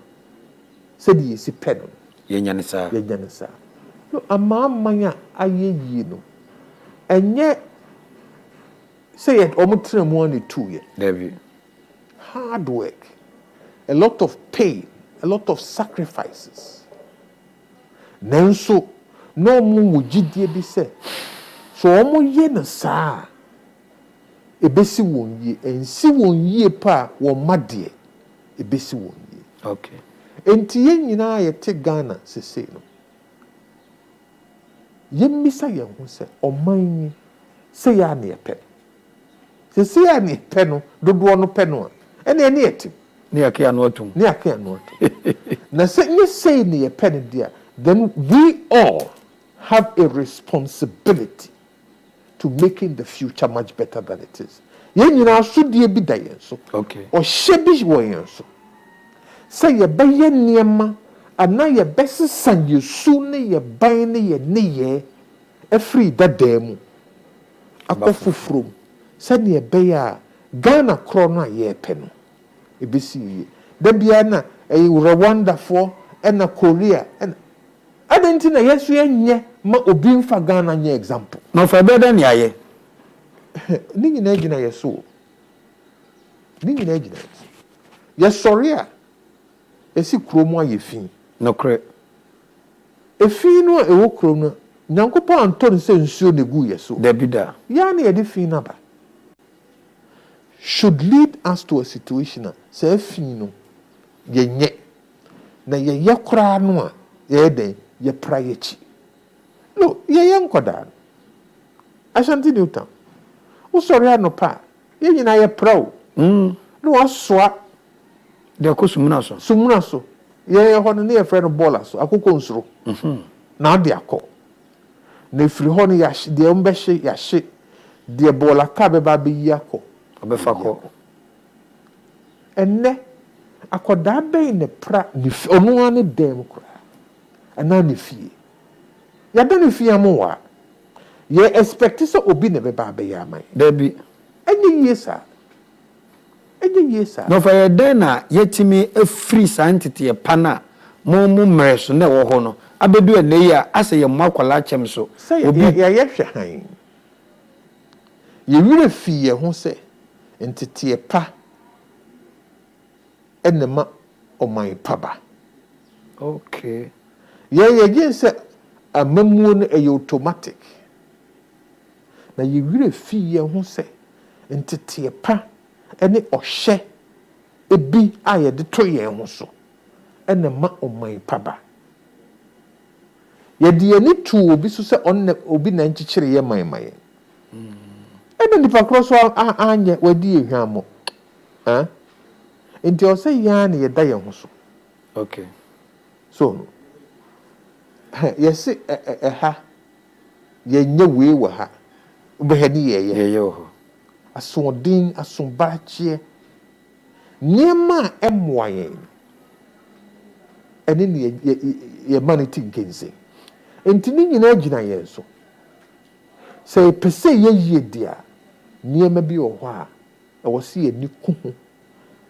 se di si pe no ye nyanisa no amamanya ayeyi no enye say it almost 2 years. David. Hard work, a lot of pain, a lot of sacrifices. Nanso no mu wujidie bi say so omo ye na saa ebesi won ye ensi won ye pa won made ebesi won ye. Okay. Enti ye nyina ye te Ghana sese no. Ye misa ye ho say oman say ya na ye pe. Sese ya na ye pe no dodo no pe no ene ene etim. Ni ake anu otum. Ni ake anu otum. Na say na ye pe no dia, then we all have a responsibility to making the future much better than it is. Ye nyina so die bi da yen so. Okay. O hye bi wo yen so. Say ye be ye niema ana ye besisan ye su ne ye ban ne ye ne ye afri dadam akofufrom say ne be ya Ghana kro no ye pe no ebesi ye da bia na Rwanda for na Korea and adenti na yesu enye ma obi mfa Ghana nye example no fa be da ne aye ni nyina gina yeso ni nyina gina yesori a esi kromo aye fin no kre efi no ewo krom no nyankopɔ anton se nsuo ne gu yeso Dabida ya na ye de fin na ba should lead us to a situation say fi no ye nye na ye yakra no a ye den ye praye chi no ye yankoda Ashanti Newtown wo sori anopa ye nyina ye prawo no asoa de akosumuna so ye ho no ye friend baller so akoko nsuro na de akọ na firi ho no ya de mbehye ya hye de baller ka be ba be yi akọ obefa ko enne akoda be ne pra ni onu ane dem kra ana ne fie ya da ne fie amwa ye expect so obi ne be ba be ya man Dabi enye yesa no fa ye den na yetimi afri santete ye pana mo mreso na wo ho no abedu ene ya ase ye mwakwala chem so obi ya hwe han ye wire fie ho se entete pa enema oman paba okay ye gin se amamuo no e automatic na ye wire fie ho se entete pa ene ohye ebi aye de to ye ho so enema oman paba ye de ani tu obi so se onne obi na nchichire ye man ene nipa cross anye wadi ehwamo enti o se ya na ye da ye ho so okay so yes ha ye nye we wa ha obehani ye ho asodin asombache niema emwaye ene ne ye manity nkense enti ni nyina gina ye so say pese ye dia niema bi o ho a e wo se ye ni kuhu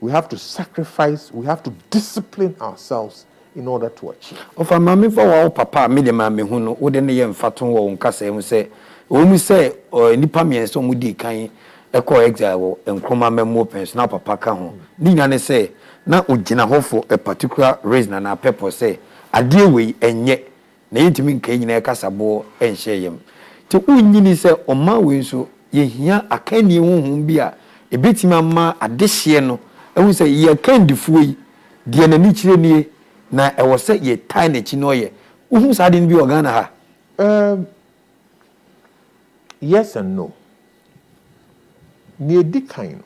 we have to sacrifice we have to discipline ourselves in order to achieve of a mama for wa papa me de mama hu no wo de ne ye mfato wo nkasa hu se wo mu se nipa mien so mu di kan eko exile wo enkroma memo pens na papa ka ho ni nya ne se na ogina ho for a particular reason na purpose say ade we enye na yintimi nkan nyina kasabo enhye yem te unyini se oma we so ye hia akani honhom bi a ebetima ma adehye no ehu se ye kandifuo yi de na ni kire nie na ewo se ye tai na chi no ye uhu sa de bi organa ha yes and no ni edikan no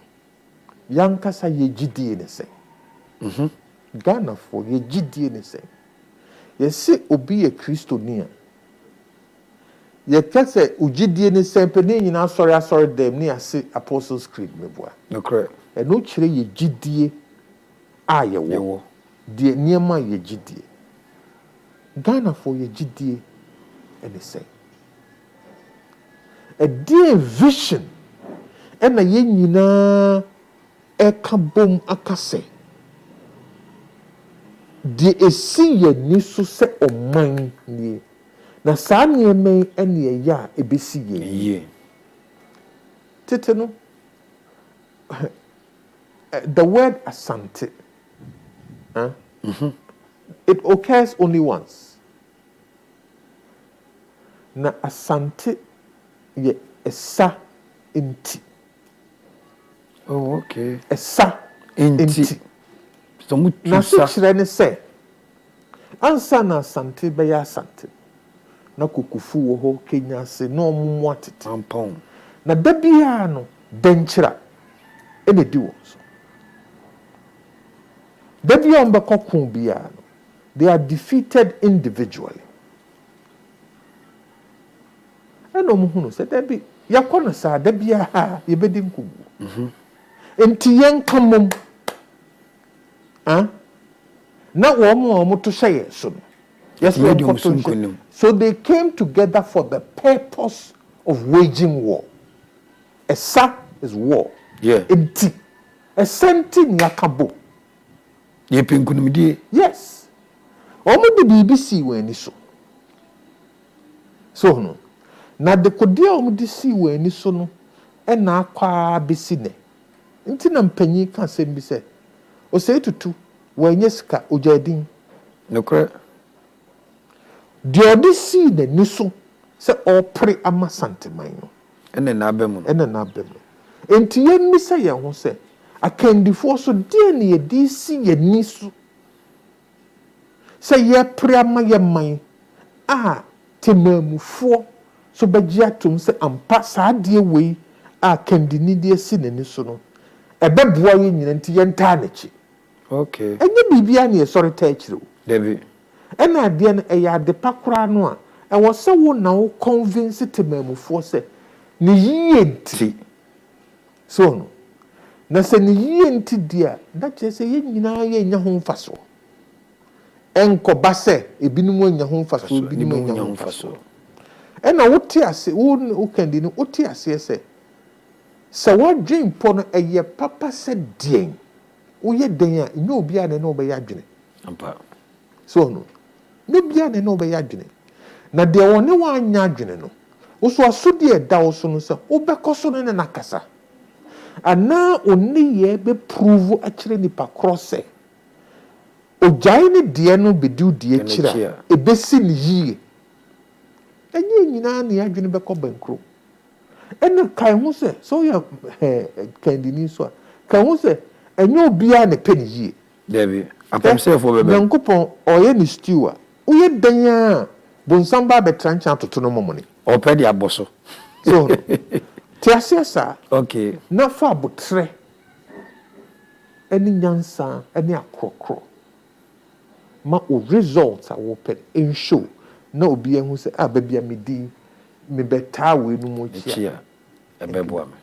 yankasa ye gidie ne se Ghana for ye gidie ne se ye se obi ye Kristo ni a ye kase ugidie ne se pe ne nyina sorry dem ni ase Apostles Creed meboa no correct e no kire ye gidie a ye wo de niema ye gidie Ghana for ye gidie e ne se a dear vision and a ye nyina e kabom akase de esi ye ni so se oman ni na saa niema ene ye ya ebesi ye tete no the word asante it occurs only once na asante ye esa inti okay esa inti so mutu na sikire ne se ansa na asante be ya asante na kokufu wo ho Kenya se na ommo atete ampon na dabia no denkyira ene di wo so dabia on be kokun bia no they are defeated individually eno mo hunu se dabi yakona sa dabia ha yebedi nkugu enti yankamom na wo to say so yes so they came together for the purpose of waging war. Esa is war. Yeah. Enti esenti nyakabo. Ye penkunumdie. Yes. Omo de BBC weni so. So no. Na de kodia omo de si weni so no e na akwa besi ne. Nti na mpanyi ka sem bi se o se tutu wanye sika ojadin. No kre. De odi si ne ni so se opre ama santeman no. Ene na abemu. Ene na abemu. Enti ye mi se ye ho se akandifo so de ne ye di si ye ni so. Se ye pre ama ye man temamufo so bagye atom se ampa saa de wei kandini de si ne ni so no. Ebeboa ye nyina nti ye nta na chi. Okay. Enye bibia na ye sori ta chiro. David. Ena ade na e ya de pakura no a e wo se wo na wo convince temamufo se ne yie nti. So no. Na se ne yie nti dia na che se ye nyina ye nya ho mfaso. Enko ba se ebinum nya ho mfaso ebinum nya ho mfaso. Ena wote ase wo kandi no wote ase se wo dwen po no eye papa se dien wo ye den a nya obi a ne no be ya dwene ampa so no ne bia ne no be ya dwene na de woni wa anya dwene no wo so asodi e da wo so no se wo be koso no ne nakasa ana oni ye be prove a kire nipa cross ojai ne de no be du de kira e be si ni yie enye nyina ne ya dwene be ko bankro ene kai hu se so ya kandini so kai hu se enye obia ne peni yie David apam se fo bebe yankopon oye ni stew a uye danya bonsamba be trancha toto no momoni opedi aboso so ti asiasa okay na fa botre eni nyansa eni akrokro ma o results a wo pet in show na obi ehu se babia medi me beta we no mo chia ebeboa me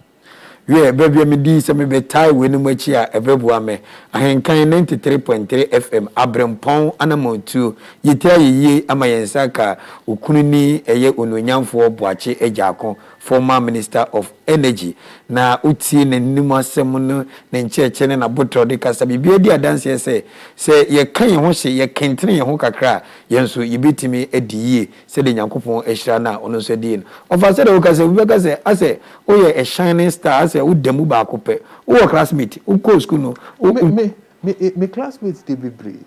we babia medi se me beta we no mo chia ebeboa me Ahenkan 93.3 FM Abrempong ANAMOM 2 yitia yiye ama yensaka okununi eye ononyamfo Boakye Agyarko former Minister of Energy na utie na nimu asem no na ncheche ne na botro de kasa bibia di adanse se ye kan ye ho hye ye kentene ye ho kakra yenso yibetimi ediye se de Nyankopon ehira na ono so die no ofa se de wo kasa wo kasa ase o ye a shining star ase wo demu ba akopɛ wo classmate wo go school no me classmates they be brave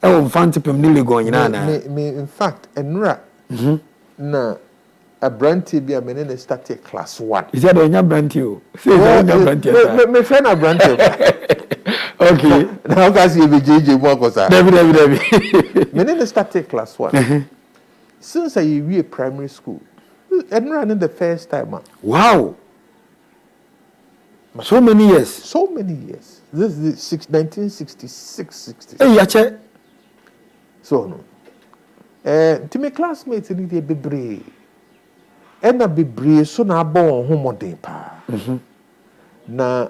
e wo mfante pem ni legon nyina na me in fact enura na abrante bi a menene started class 1. Is that on your abrante o? Say on your abrante. Me friend abrante. Okay. Now can see be JJ mo ko sa. Debi. Menene started class 1. Since I we primary school. And running the first time. Wow. So many years. So many years. This is 1966, 67. Hey, yache. So no. To my classmates in the bebre. And a bebre so na bon homodin pa. Na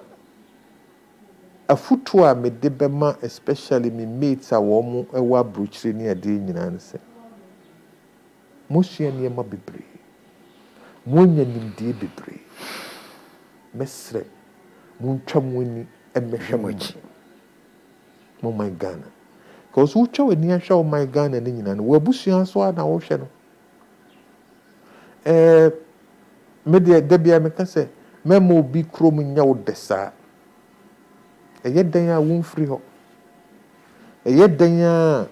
a footwear me debema, especially me mates a woman a wa bruchri ni a day in answer. Moshi and yama bebre. Monya nimdi bebre. Mesre. Munchamwini and Meshamochi. Mo my Ghana. Because who chow near show my Ghana and Indian, where Bussian sword na ocean. Media Debia Mecase, Memo be chroming yaw desa. A yet danya won't free ho. A yet danya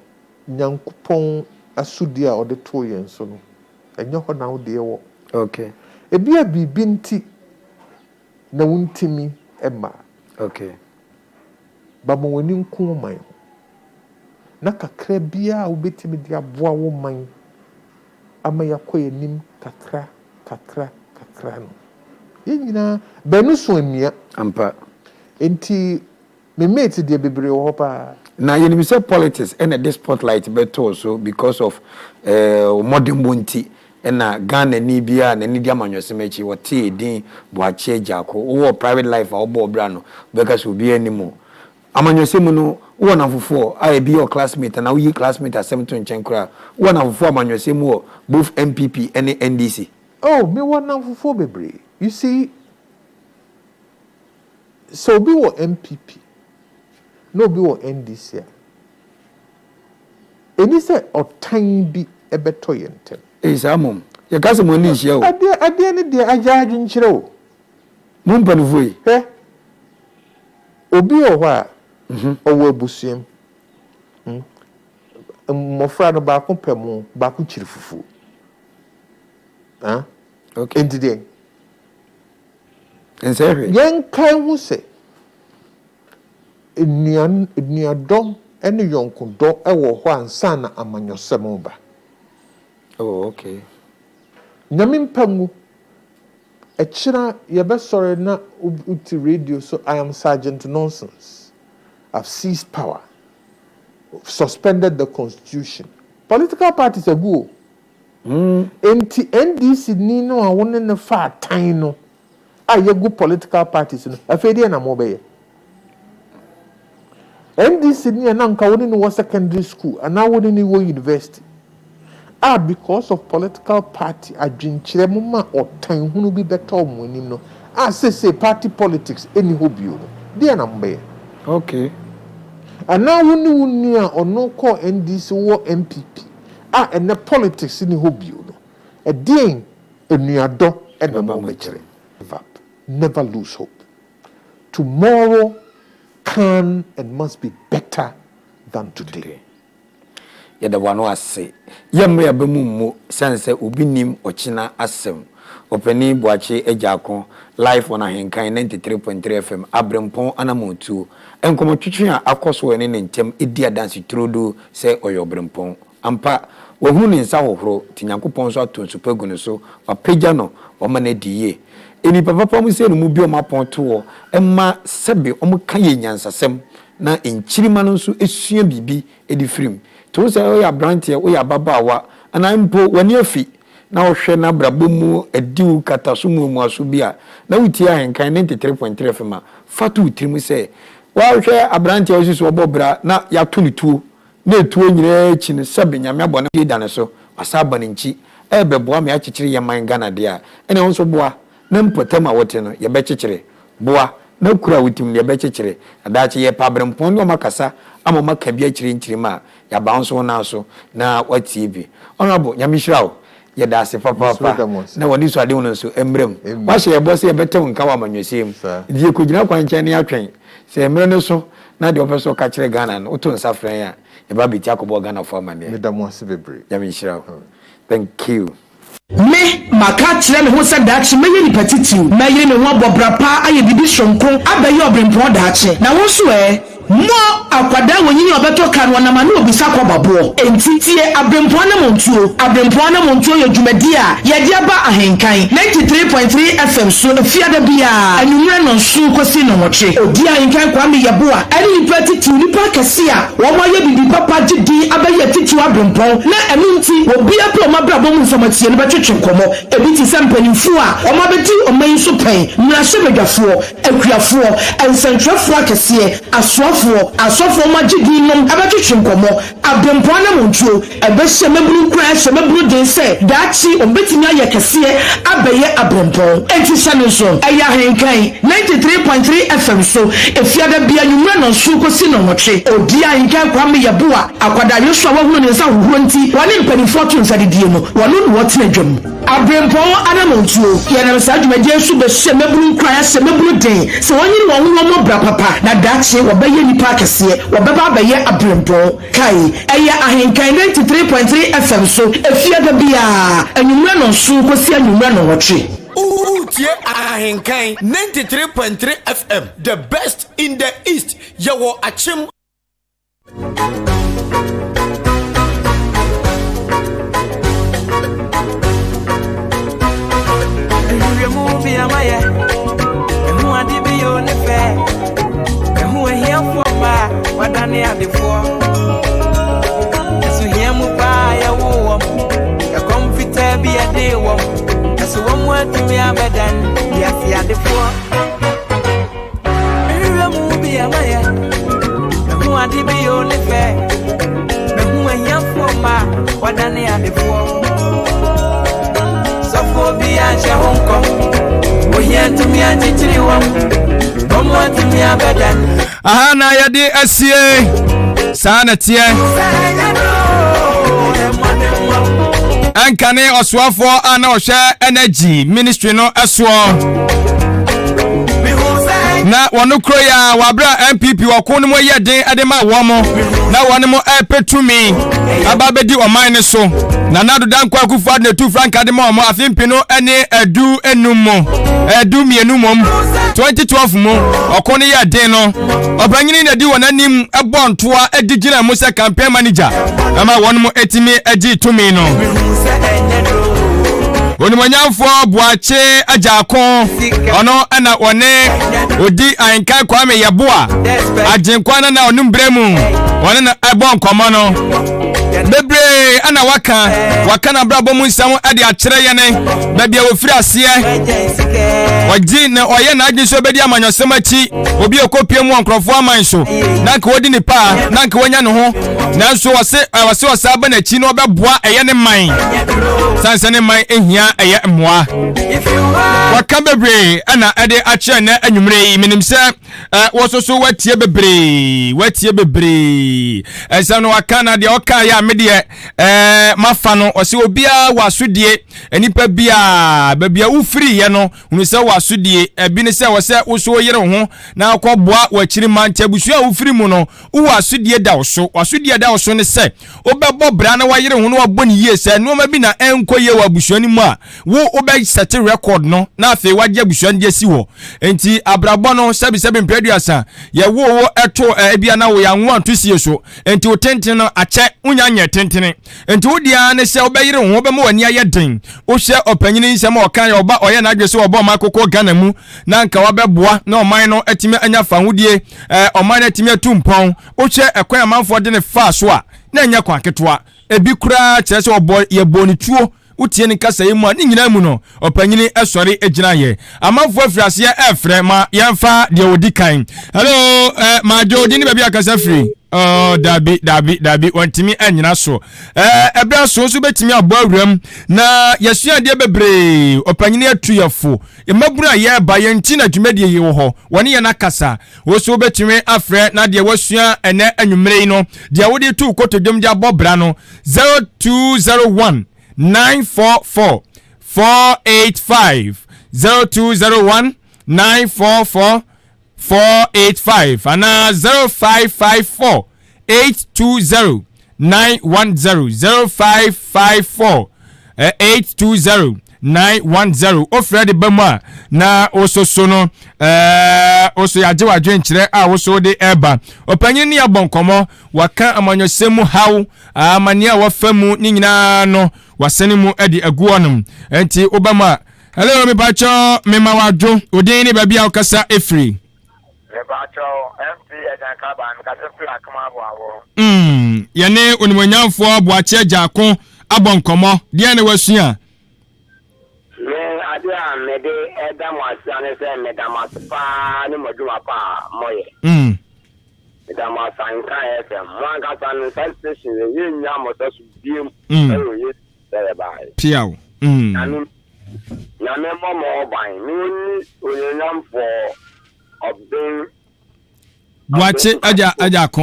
young coupon asudia or the toy and so. And you're now dear. Okay. A beer be binti na wuntimi Emma. Okay. Baba wani nko man. Na kakra bia obetimi dia aboa wo man. Ama yakoye nim kakra no. Yenyina benu so amia Ampa. Enti me mate dia bebre wo pa. Now you say politics and this spotlight better also because of modern bunti. Na Ghana ni bia na ni dia manyosemechi wote din Boakye Agyarko wo private life a obo bra no because obi animo amanyosemu no wo na fofo a be your classmate na wo classmate asem to nchen kra wo na fofo amanyosemu wo both MPP and NDC. Oh, me one na fofo bebre. You see, so be wo MPP no be wo NDC. Eni se otan bi ebeto yentem. ANAMOM. You can't say money is here. At the end of the day, I judge in Chiro. Mumpanvoy. Eh? Obi owa. Owe busiem. Mofra no ba ko pemu, ba ko chiri fufu. Ah? Okay. Enti den. En sere. Yen kan hu se. Eniadom ene yonko do ewo ho ansa na amanyosem ba. Oh, okay. Nyame mpangu echira yebe sorry na uti radio so I am Sergeant Nonsense. I've seized power. Suspended the constitution. Political parties are go. Enti NDC ni no a won ne fa tan no. A ye go political parties no. Afedi na mo be. NDC ni na nka won ni secondary school and now won ni university. Because of political party, adwinkyerɛ mu ma ɔtan hunu bi bɛtɔ ɔmo anim no. Say party politics any hobby. Deɛ na mbɛ. Okay. And now wuni a ɔno kɔ NDC wɔ MPP. And the politics any hobby no. Ɛdeɛn enuadɔ ɛna mo bɛkyerɛ. Give up. Never lose hope. Tomorrow can and must be better than today. Ya da wano ase yemre abemu sense obi nim ochina asem opani Boakye Agyarko live on Ahenkan 93.3 FM ABREMPONG ANAMOM enkomotwetwe a akoso ene ne ntem edi adanse trodo se oyo ABREMPONG ampa wahu ne nsa hohoro tinyankopon so atonso pagunu so wapagya no wama na diye eni papa mu se no mu bi o mapon to emma sebe o mu kan ye nyansasem na enchirima no so esua bibi edi firim to say o ya brantie o ya babawa ana mpo wani afi na ohwe na brabomu ediwu katasomu mu aso bia na wuti Ahenkan 93.3 FM fatu utirimu say wa ohwe abrantie o siso obobra na ya to ni tuo na etuo nyire echi ne sebe nyame abone dane so asaba ne nchi ebeboa me akyekyere ye man Ghana de a ene won so boa na mpotama wote no ye bekyekere boa na kura wutim ye bekyekere adaache ye pa ABREMPONG no makasa ama maka bia kyire nkyirima ya bounce na so na wati bi honorable nyamishrawo ye da se papa na woni so ade wono so emrem wa hye ye boss ye betew nka wa manwesem die ko gina kwanche ne atwen se emre no so na de opeso ka kyere Ghana no oto nsa fran ya ye ba beti akobo Ghana for man me da mo ase bebre nyamishrawo thank you me maka kyerɛ me ho sɛ daakye mɛyɛ nipa titiw mɛyere me ho abɔbra pa ayɛ bibi sonko abɛyɛ ɔbrempɔn daakye na wo nso mo akwada wonyini obeto kan wonama na obisa kwababo enti tie abrempon na montuo ye dwumadi a ye de aba ahenkan 93.3 FM so no fiada bia anwumre no nsu kosi no moche Odi Ahenkan Kwame Yeboah ani nipa titi nipa kase a wo mo ye bibi papa gidi abaye titi abrempon na emunti obi apro mabrabo mu nsomatie no betwetwe komo ebi ti se mpanimfu a wo ma beti oman so pen mrahye bedwafo akuafo ensentrafo akese asofo magidi nom abetwetwe nkomo abrempon na montuo ebehye maburu kra hye maburu den se daachi obetimi aye kese abaye abrempon enti sane so eya Ahenkan 93.3 FM so efiada bia nwumre no nsu kosi no motwe Odi Ahenkan Kwame Yeboah akwada yeso awahunu ne nsa hohoro nti wone mpanifo to nsadidie no wonu no wotena dwam abrempon ana montuo ye na sa dwumaje su behye maburu kra hye maburu den se wonyiri wo mo bra papa na daachi wobaye nipa kese wobeba abaye abrempon kai eya Ahenkan 93.3 FM so efiada bia anwumre no nsu kosi anwumre no wotwe Utie Ahenkan 93.3 FM, the best in the East. Yawo achim. You movie amaya. Who are the bio ne fair? Who are here for my what I need before? So here mu buy a war. A comfortable be a day war. So one word to me abadan yes ya the four you movie amaya who are the be only fair who are here for my what I need the four so for be a shahonko we here to me and titri one come on to me abadan Ahana yadi asie sana tie Ankane oswafo ana ohwe energy ministry no eso na wono kroya wabra MPP wako no moye den adema womo na wone mo epetumi ababedi oman ne so na nado dan kwa kufa na tu frank adema omo afimpi no ene edu enumo edu mienumom 2012 mo okone ye den no obanyini na di wonanim ebontoa edigina mo se campaign manager ama wone mo etimi agi tumi no Onimanyamfo Boakye Agyarko ono ana one Odi Ahenkan Kwame Yeboah Agyarko na onumbremu one na ebon komo no bebre ana waka na brabo mu nsam ade akyere yene babia wofiri ase ogi na oye na adwe so bedi amanyosem achi obi ekopie mu ankrofo aman so na ka odi nipa na ka wonya ne ho na so wase aba na chi no obeboa eye ne man sanse ne man ehia eye mmoa waka bebre ana ade akyere na anwumre minim se wososo watie bebre esa no waka na de oka ya medie mafa no ose obia wasodie enipa bia babia ufiri ye no hunu se wasodie ebi ne se wose woso yere ho na akọboa wakiri mante busu a ufiri mu no wasodie da woso ne se obebo bra na wayere ho no waboni ye se no ma bi na enkoye wa busu ni mu a wo obe set record no na afi wagye busu ndi asi wo enti abrabo no sebi mpeduasa ye wo eto ebia na wo ya nwa antosie so enti otenten no ache unyanye tentene enti wodia ne se obeyire ho obema wani aye den wo hye opanyini nsem okan ya oba oye na adwese oba makoko Ghana mu na nka wabeboa na oman no atimi anya fa hodie oman atimi atumpon wo hye ekwan amanfo de ne fa so a na anya kwa ketwa ebi kura kire se obo ye boni tuo utie ni kasa yemu ani nyina mu no opanyini esori egina ye amanfo afirase efre ma yemfa de odi kan hello ma jodi ni baby akasa free dabi wantimi anyina so ebra so betimi abo awuram na yesua de bebre opanyini atuyefo emabura ye ba yenti na dwumedie ye wo ho woni ye na kasa wo so betimi afre na de wasua ene anwumre no de wodi tu kotodwom de abobra no 0201 944 485 0201 944 485 and 0554 820 910 0554 820 910 ofredi bema na ososo no oso yaje wadwen kire a woso de eba opanyin ni abonkomo waka amanyosemu haw amania wafamu ni nyina no wasene mu edi aguonum enti obama hello me bacho me mawadwo odin ni babia okasa efri Bacho MP Ahenkan Kwame kasefra akama boawo. Yene onimonyamfo Boakye Agyarko abonkomo de na wasua. Me ade a me de edam asane se me dam aspa ni moduma pa moye. Me dam asanka FM. Mo ga san station ye nya moto su biem. Ye there by. Piao. Na me mo ban. Ni onimonyamfo obin Boakye Agyarko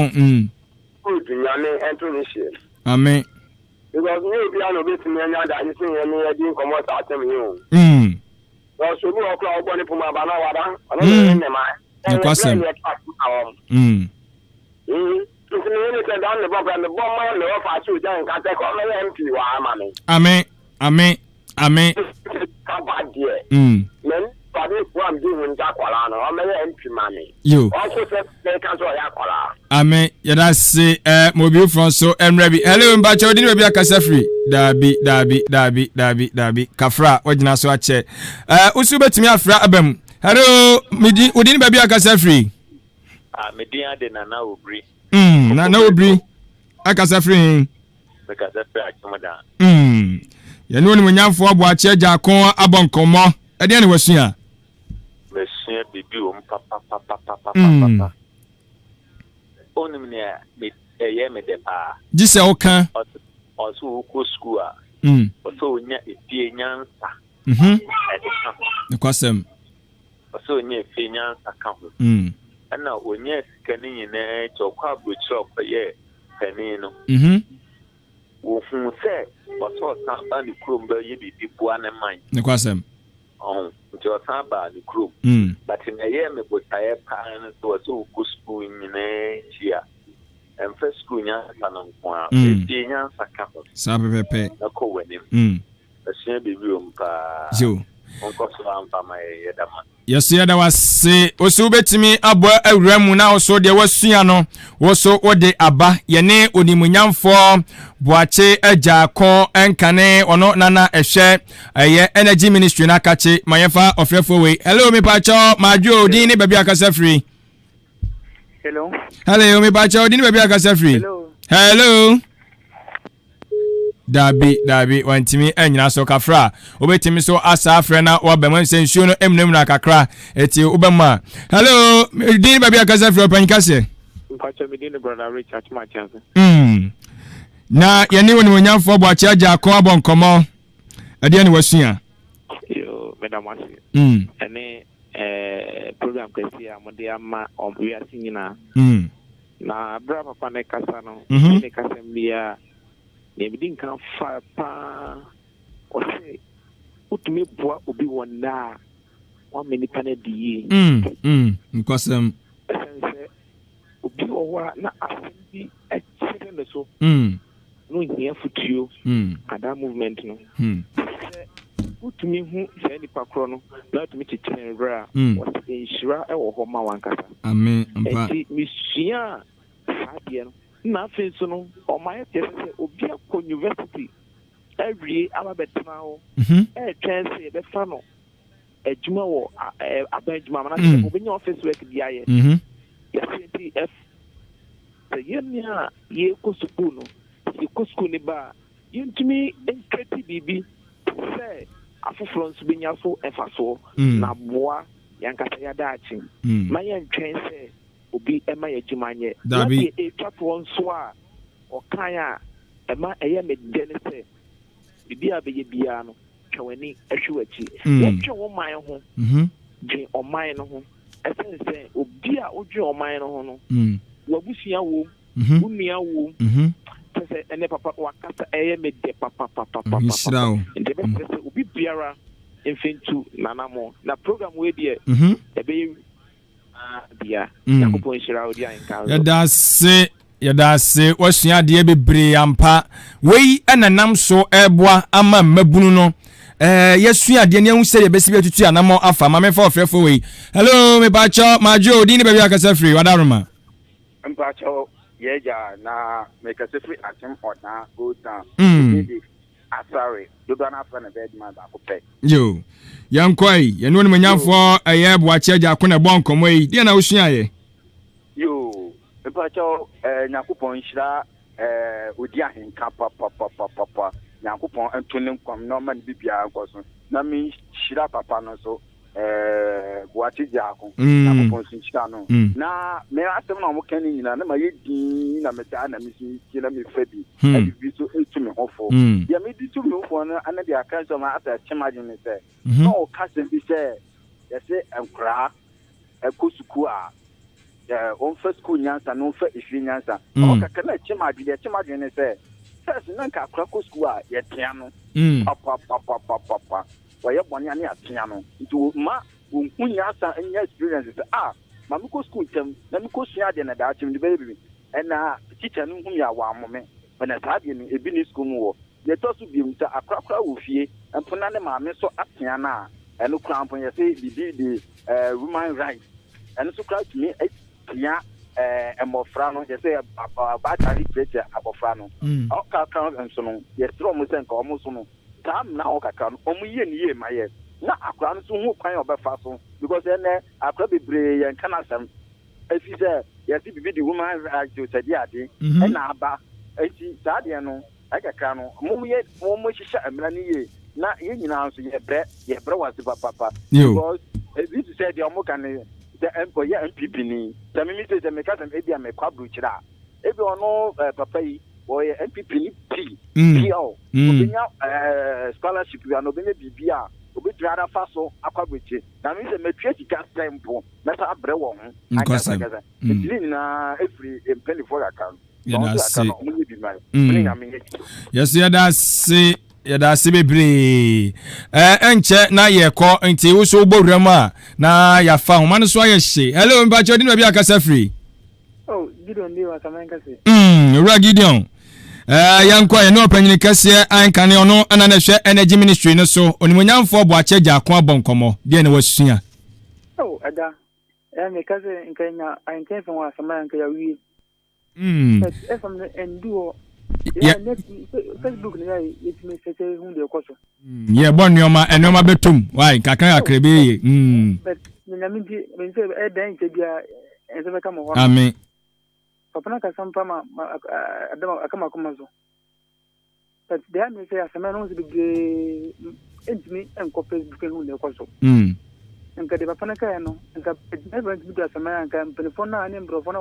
good nyame introduction. Amen. Because you be an obit me nya da you see me dey comot atem you. So we okra ogboni puma ba na wada. Ana me ma. You kwasem. So me ni say down the program the bomb man no fa chu jan ka te ko me MP wa ama me. Amen. Ka ba die. Men Padi from doing Jakwala, or may MP money. You also said they can't do Yakwala. Amen. Yada say mobile from so and Rebbe. Hello, Mbacho, didn't be a Casafri. Dabi. Kafra, what you so ache. Usube to me afra abem. Hello, Midi, wouldn't be a Casafri. Media de Nana Ubri. Nana Ubri. A Casafri. The Casafri, Commodore. You know when you're for Boakye Agyarko abonkomo. At the end was here. Monsieur Bibi, papa. Only me a year me de pa. This okay. Also, go school. Also, near a Piansa. The custom. Also, near Piansa account. And now, when yes, Canadian to crab with shop a year, Canino. Who said, but so some and the crew, but you be people and mine. The custom. To Saba the group, but in a year, me was tired, parents was so good school in here. And first school, Yanan, Pian Sakapo, Sabe Pepe, a co winning. A shabby room, you. Uncle Slam for my Yadaman. Yes, there was say, Osube to me, Abba, a remu now, so there was Siano, also what they abba, Yene, Odimunyam for Boakye Agyarko, and Kane, or not Nana, a share, a year energy ministry, Nakachi, my fa of way. Hello, me pacho, my Joe, Dini, baby, Akasafri. Hello, me pacho, Dini, baby, Akasafri. Hello. Dabi wantimi enya so kafra obetimi so asa afrena wabema sensuo no emnem na kakra eti obema hello din baby akasa fro pankase mpacho me din brother Richard Machanse na yene woni wonyamfo Boakye Agyarko abonkomo ade ne wasua yo madam wasi ene program kwesi amode ama we are singing na bra papa ne kasa no ne kasa mbia ne bidin kan fa pa o se utumi boa obi wona wa meni pane die nkosem sense obi owa na asembi e chire ne so no hia futuo ada movement no utumi hu se ni pakro no na utumi chichire bra o se inshira e wo ho ma wankasa amen mpa enti misia sadie no na fenso no o ma ye tese obi akọ university every ababetena ho chance be fa no adwuma wo abadwuma na se obi nya office work dia ye CTF the yenya ye ko school no ye ko school ni ba yintumi enkati bibi se afoforo nso benya so efaso na boa yankasa ya daachi ma ye ntwense obi ema ye jumanye dabi e twatwo nso a okan a ema eye me denese bibi abeye bia no twani ahwewachi ye twe wo man ho dwen oman no ho esense obi a odwen oman no ho no wabusia wo unua wo tese ene papa wakasa eye me de papa ndebe tese obi biara infentu nanamo na program we die ebe dia yakopon shira Odi Ahenkan yada se wasua de bebre ampa wei enanam so eboa ama mabunu no yesu ade ne hu se ye besi betutu anamo afa ma me fa ofrefo we hello me ba cho majo odi ni ba bia kasa free wadaruma mpa cho yeja na me kasa free atem oda go down sorry do gonna fa na bed man ba ko pe yo yankoi ye no ni manyafo eye Boakye Agyarko na bon komo yi de na osua ye yo mpa cho nyakopon hira Odi Ahenkan papa nyakopon antonim kwam no man bibia nkoso na mi hira papa no so Boakye Agyarko nyakopon sin hira no na me asem na mo kan nyina na ma yedi na meta na mi si na mi fabi bi so etu me hofo ya me di tu me hofo no ana dia kan so ma ata chemaje ne se no ka se bi se ya se enkra ekosuku a on first school nyansa no fa ifi nyansa o ka kana chemaje ne se first na ka akra ko school a ye tia no papa wa ye boni ani atia no nti ma nyansa enya experience ma mi ko school tem na mi ko sua de na da atim de baby na teacher no hum ya wa amome na saade ni ebi ni school mu wo ye to so bi mta akra wo fie empona ne ma me so atia na eno krampon ye say bibi de woman right eno so kra to me atia emofra no ye say battery creator abofra no o ka enso no ye tro mo sen ka o mo so no tam na o ka no o mu ye ni ye ma ye na akra no so hu kwan obefa so because ene akra bebre ye kana sam efi say ye see bibi the woman right to say ade na aba eti saade no akaka no mo ye mo hihya amra ni ye na ye nyina so ye bre was papa because this is said the omo kan the employee MPP ni the minister the mekasem e bia me kwabru kira e bi ono papa yi boy MPP ni PO obinya scholarship ya no benya bibia obetu ara faso akwabruche na me se metwe sika tempo meta abre wo ho akasa ni na every penny for account yes yada se bebre enche na yeko nti wo so bowram a na ya fa ho man so ayehye hello mba chodi na bia kasa free oh Gideon ni wa kama nkase ura Gideon yankwa ye no panyin kase anka ne ono ana na hwe energy ministry no so onimonyamfo Boakye Agyarko abonkomo de na wasua oh ada me kase nkanya anka fa wa sama anka ya wi from the enduo Facebook na it me say hu de koso yeah bon nyoma betum why kakan akrebe ye but na mi di me say e dan ke bia e se ka mo ho amen papa na ka sampa ma adama akama kuma zo but there me say asema no se bi entimi enko Facebook hu de koso nka de papa na ka no nka never to do asema nka telephone na ani mbro phone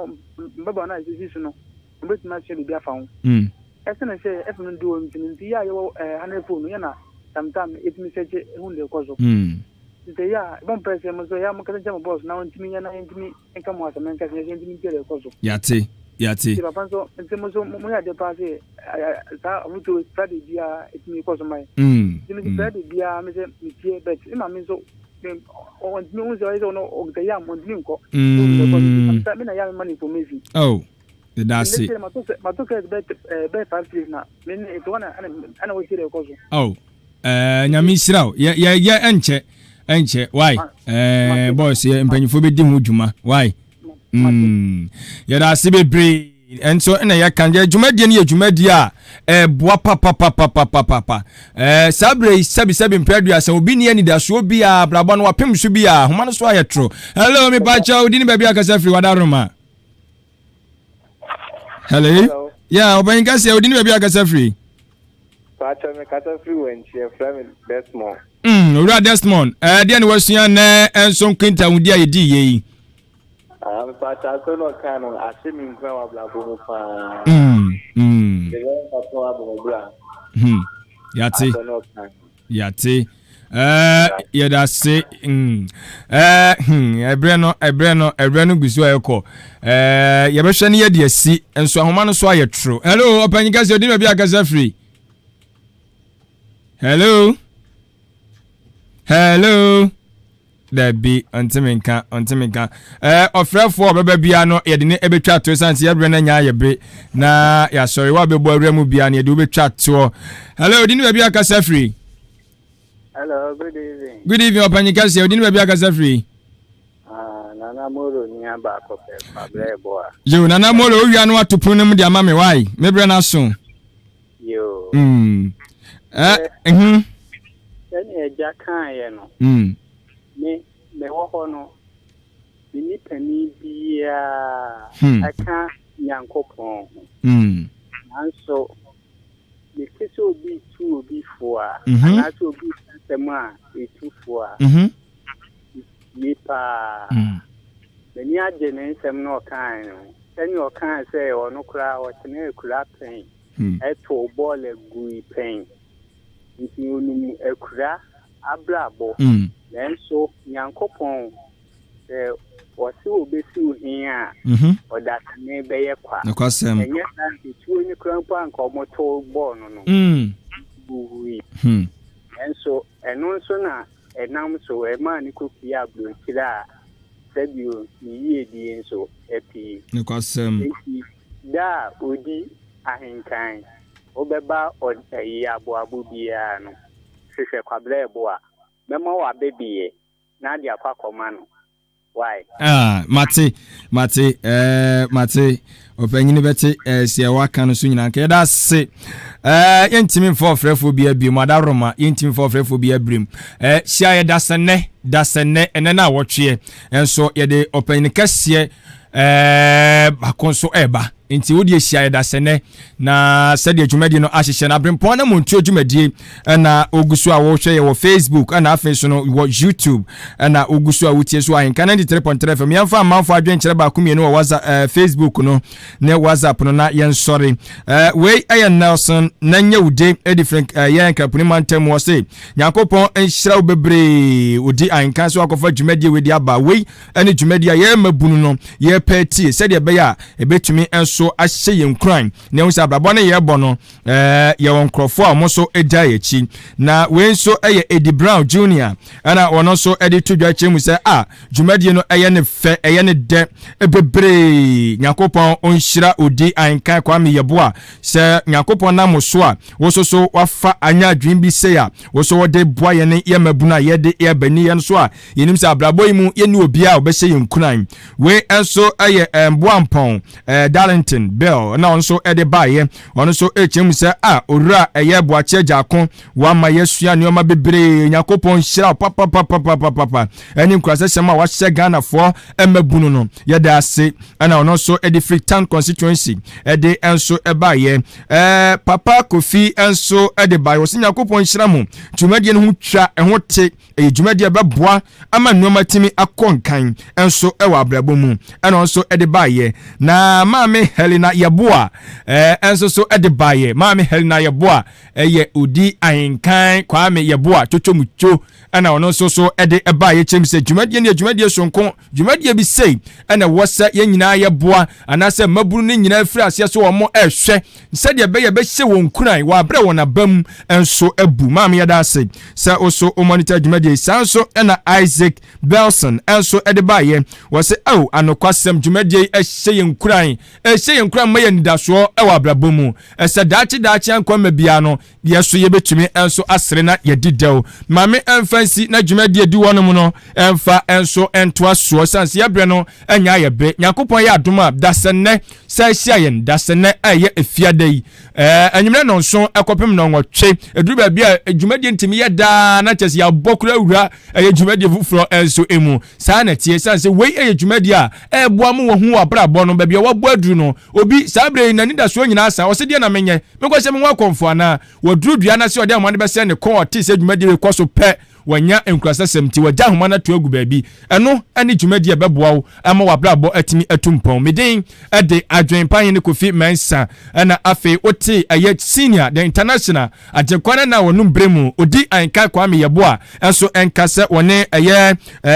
mbaba na isi no mbet ma se bi afa ho esena se efunu do ntini ya yo ana phone ya na sometime it me say hu de koso nte ya bon pese mo so ya mo ka jam boss na ntimi ya na ntimi enka mo asema nka se ntimi pele koso yati papa so nte mo so mo ya de passe sa mutu study dia itimi koso mai ntimi study dia me se mitie bet ima me so on ntimi mo so ya no o de ya mo ntimi nko so me na ya me information oh that's it matoka bet 5 days na me it one ana we kire koso oh nyami siraw ya enche why boss ya mpanyifo be di hu djuma why ya da se bebre enso na ya kanje djumadi ne ya djumadi a boa papa sabre sabi mpadu asa obi ne ani da so bi a brabo no wapem so bi a homa no so ayetro hello me bacha odi ni bia akasa free wadaroma hello yeah oban kase odi ni bia akasa free bacha me kasa free when she from Desmond ura Desmond dia ne wasua na enso kwinta hudi a yedi yi bacha so no kanu asemi nkwa wa blabo mu pa yati yada se ebreno gusu ayeko yebehwe ne yede asi enso ahoma no so ayetro hello opanyika se odi me bia kasa free hello Debbie ontiminka ofrefo obeba bia no yede ne ebetwa to sanse yebre na nya yebe na ya sorry wa bebo awremu bia ne yede obetwa to hello odi ne bia kasa free Hello, good evening. Good evening, Opanyika. You didn't be a casa free. Nana Moro near Baco, Abreboa. You, Nana Moro, you are not to punum the mammy. Why? Maybe an soon. You. Then a jack, me walk on. We need penny be I can't yankopon. And so the case will be 2 will be 4, and that will be the man, 2 4. Nipa. The near genes am no kind. Then your kind say or no cry or to cry pain. A to ball a gooey pain. If you knew a cra, a brabo. Then so yankopon. Or so be soon here, or that may be a quack. No custom. And yet, it's 2 in the crown punk or motor born. And so, and also now, and now so a man could be up with Kira, said you, ye, so happy. No custom. Da, Odi Ahenkan Obeba or a Yeboah Bubiano, Fisher Quabreboa, Memo baby, Nadia Quacomano. Why? Mate, opinion beti si waka no so nyina nke da se yentimi for frefobia bi madaroma yentimi for frefobia brim sia ye dasene ene na wotwe enso ye de opinion kase bakonso eba nti wodi ehia ye dasene na sede adwumadi no ahyehye na ABREMPONG na montu adwumadi na ogusu a wo hwe ye wo Facebook na afenso no wo YouTube na ogusu a wotie so Ahenkan 93.3 FM yamfa amanfo adwenkyere ba kumie no wo WhatsApp Facebook no na WhatsApp no na yen sorry we aye Nelson na nya ude different yen kapuni mantem wo se Yakopon enhyira wo bebre odi Ahenkan so akofa adwumadi we di aba we ene adwumadi a ye mabunu no ye peti sede be ya ebetumi so ahye yen kran na unsa abrabo na ye bo no ye won krofo a mo so eda yachi na we so eye Eddie Brown Jr. ana wono so edi tudwa chemu se dwumadi no eye ne fe eye ne de ebebre Yakopon onhyira odi Ahenkan Kwame Yeboah se Yakopon na mo so a wo so wafa anya adwin bi se ya wo so wode boa ye ne ye mabuna ye de ye bani ye so a yenim se abrabo yimu ye ne obi a obehye yen kran we enso eye Boakye Darlington Bell na onso ede baye onso echem se owura eye Boakye Agyarko wa ma yesua ne oma bebre Yakopon hyira papa eni nkrase sema wa hye Ghana fo emabunu no ye da ase na onso ede Freetown constituency ede enso ebaye papa Kofi enso ede baye wo Yakopon hyira mu dwumadi ne ho twa ho te dwumadi beboa ama nneoma timi akonkan enso ewa abrabo mu na onso ede baye na Mame Helena Yeboah enso so ede baye Mame Helena Yeboah eye Odi Ahenkan Kwame Yeboah totomucho ana ono so ede baye chemse dwumadi ne dwumadi sonko dwumadi bi sei ana wosa ye nyina Yeboah anase maburu ne nyina afiri ase so omo ehwe sede be ye be hye won kuran wa abre won abam enso abu Mame yada se sa oso o monitor dwumadi sanso ana Isaac Belson enso ede baye wose anokwasem dwumadi ehye yen kuran ehye yen kuran maye nidaso ewa abrabo mu ese dachi ankwa bia no yeso ye betumi enso asere na yedidew Mame emfansi na dwumadi edi wono mu no emfa enso entoa so sanse ye bre no anya ye be Yakopon ye adoma dasene sa hia yen dasene eye efiadai anyimre no nso ekopem no nwotwe eduru ba bia dwumadi ntimi ye da na chese ya bokura wura eye dwumadi fufuro enso emu sa na tie sanse we eye dwumadi a eboa mu wo hu abrabo no ba bia wabo aduru no obi sabre na nida so nyina asa wo se de na menye mekose me wa konfo ana woduru dua na se ode amane be se ne ko ti se dwumadi we koso pe wanya enkrasasem ti wagya homa na to agu baabi eno ani dwumadi e beboa wo ama wabrabo atimi atumpon medin ede adwenpan ne Kofi Mensa na afi oti aye senior the international Agyarko na wonum bremu Odi Ahenkan Kwame Yeboah enso enkase wone aye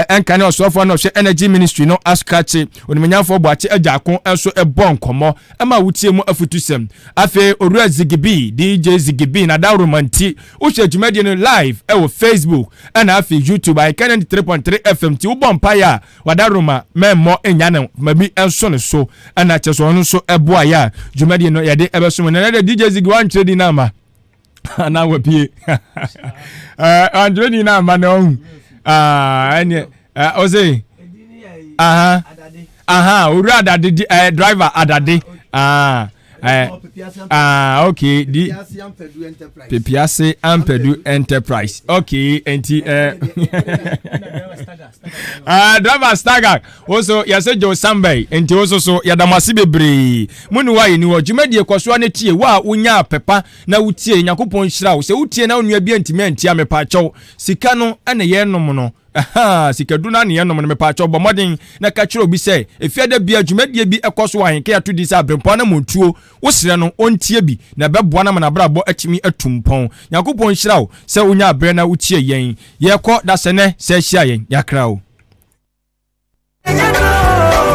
enkane osofo na hwe energy ministry no askache onimanyafo Boakye Agyarko enso ebon komo ama wutie mu afutusem afi Orua Zigibi DJ Zigibi na da romanti uhwe dwumadi no live e wo Facebook ana afi YouTube Ahenkan 93.3 FM ti ubompa ya wadaroma memmo enyane mabi enso ne so ana cheso no so eboa ya dwumadi no yade ebeso na DJ Zigi wan trade na ma na wapie Androni na manon ene oze uru adade driver adade okay di Pepiase Ampedu Enterprise okay enti driver stagger also yase Jo Sambay enti also so yadamase bebre munu wa ni odwumadi ekoso na tie wa unya pepa na utie Yakopon hira wo se utie na onua bi antimi antia mepa acho sika no ene ye nom no sikadu na ne ye nom no mepa acho bomoden na ka kire obi se efiada bia dwumadi bi ekoso ahenke ato di se abrempon na montuo wo sire no ontie bi na beboa na mana brabo atimi atumpon Yakopon hira wo se unya abre na utie yen ye kɔ da sene se hia yen yakra wo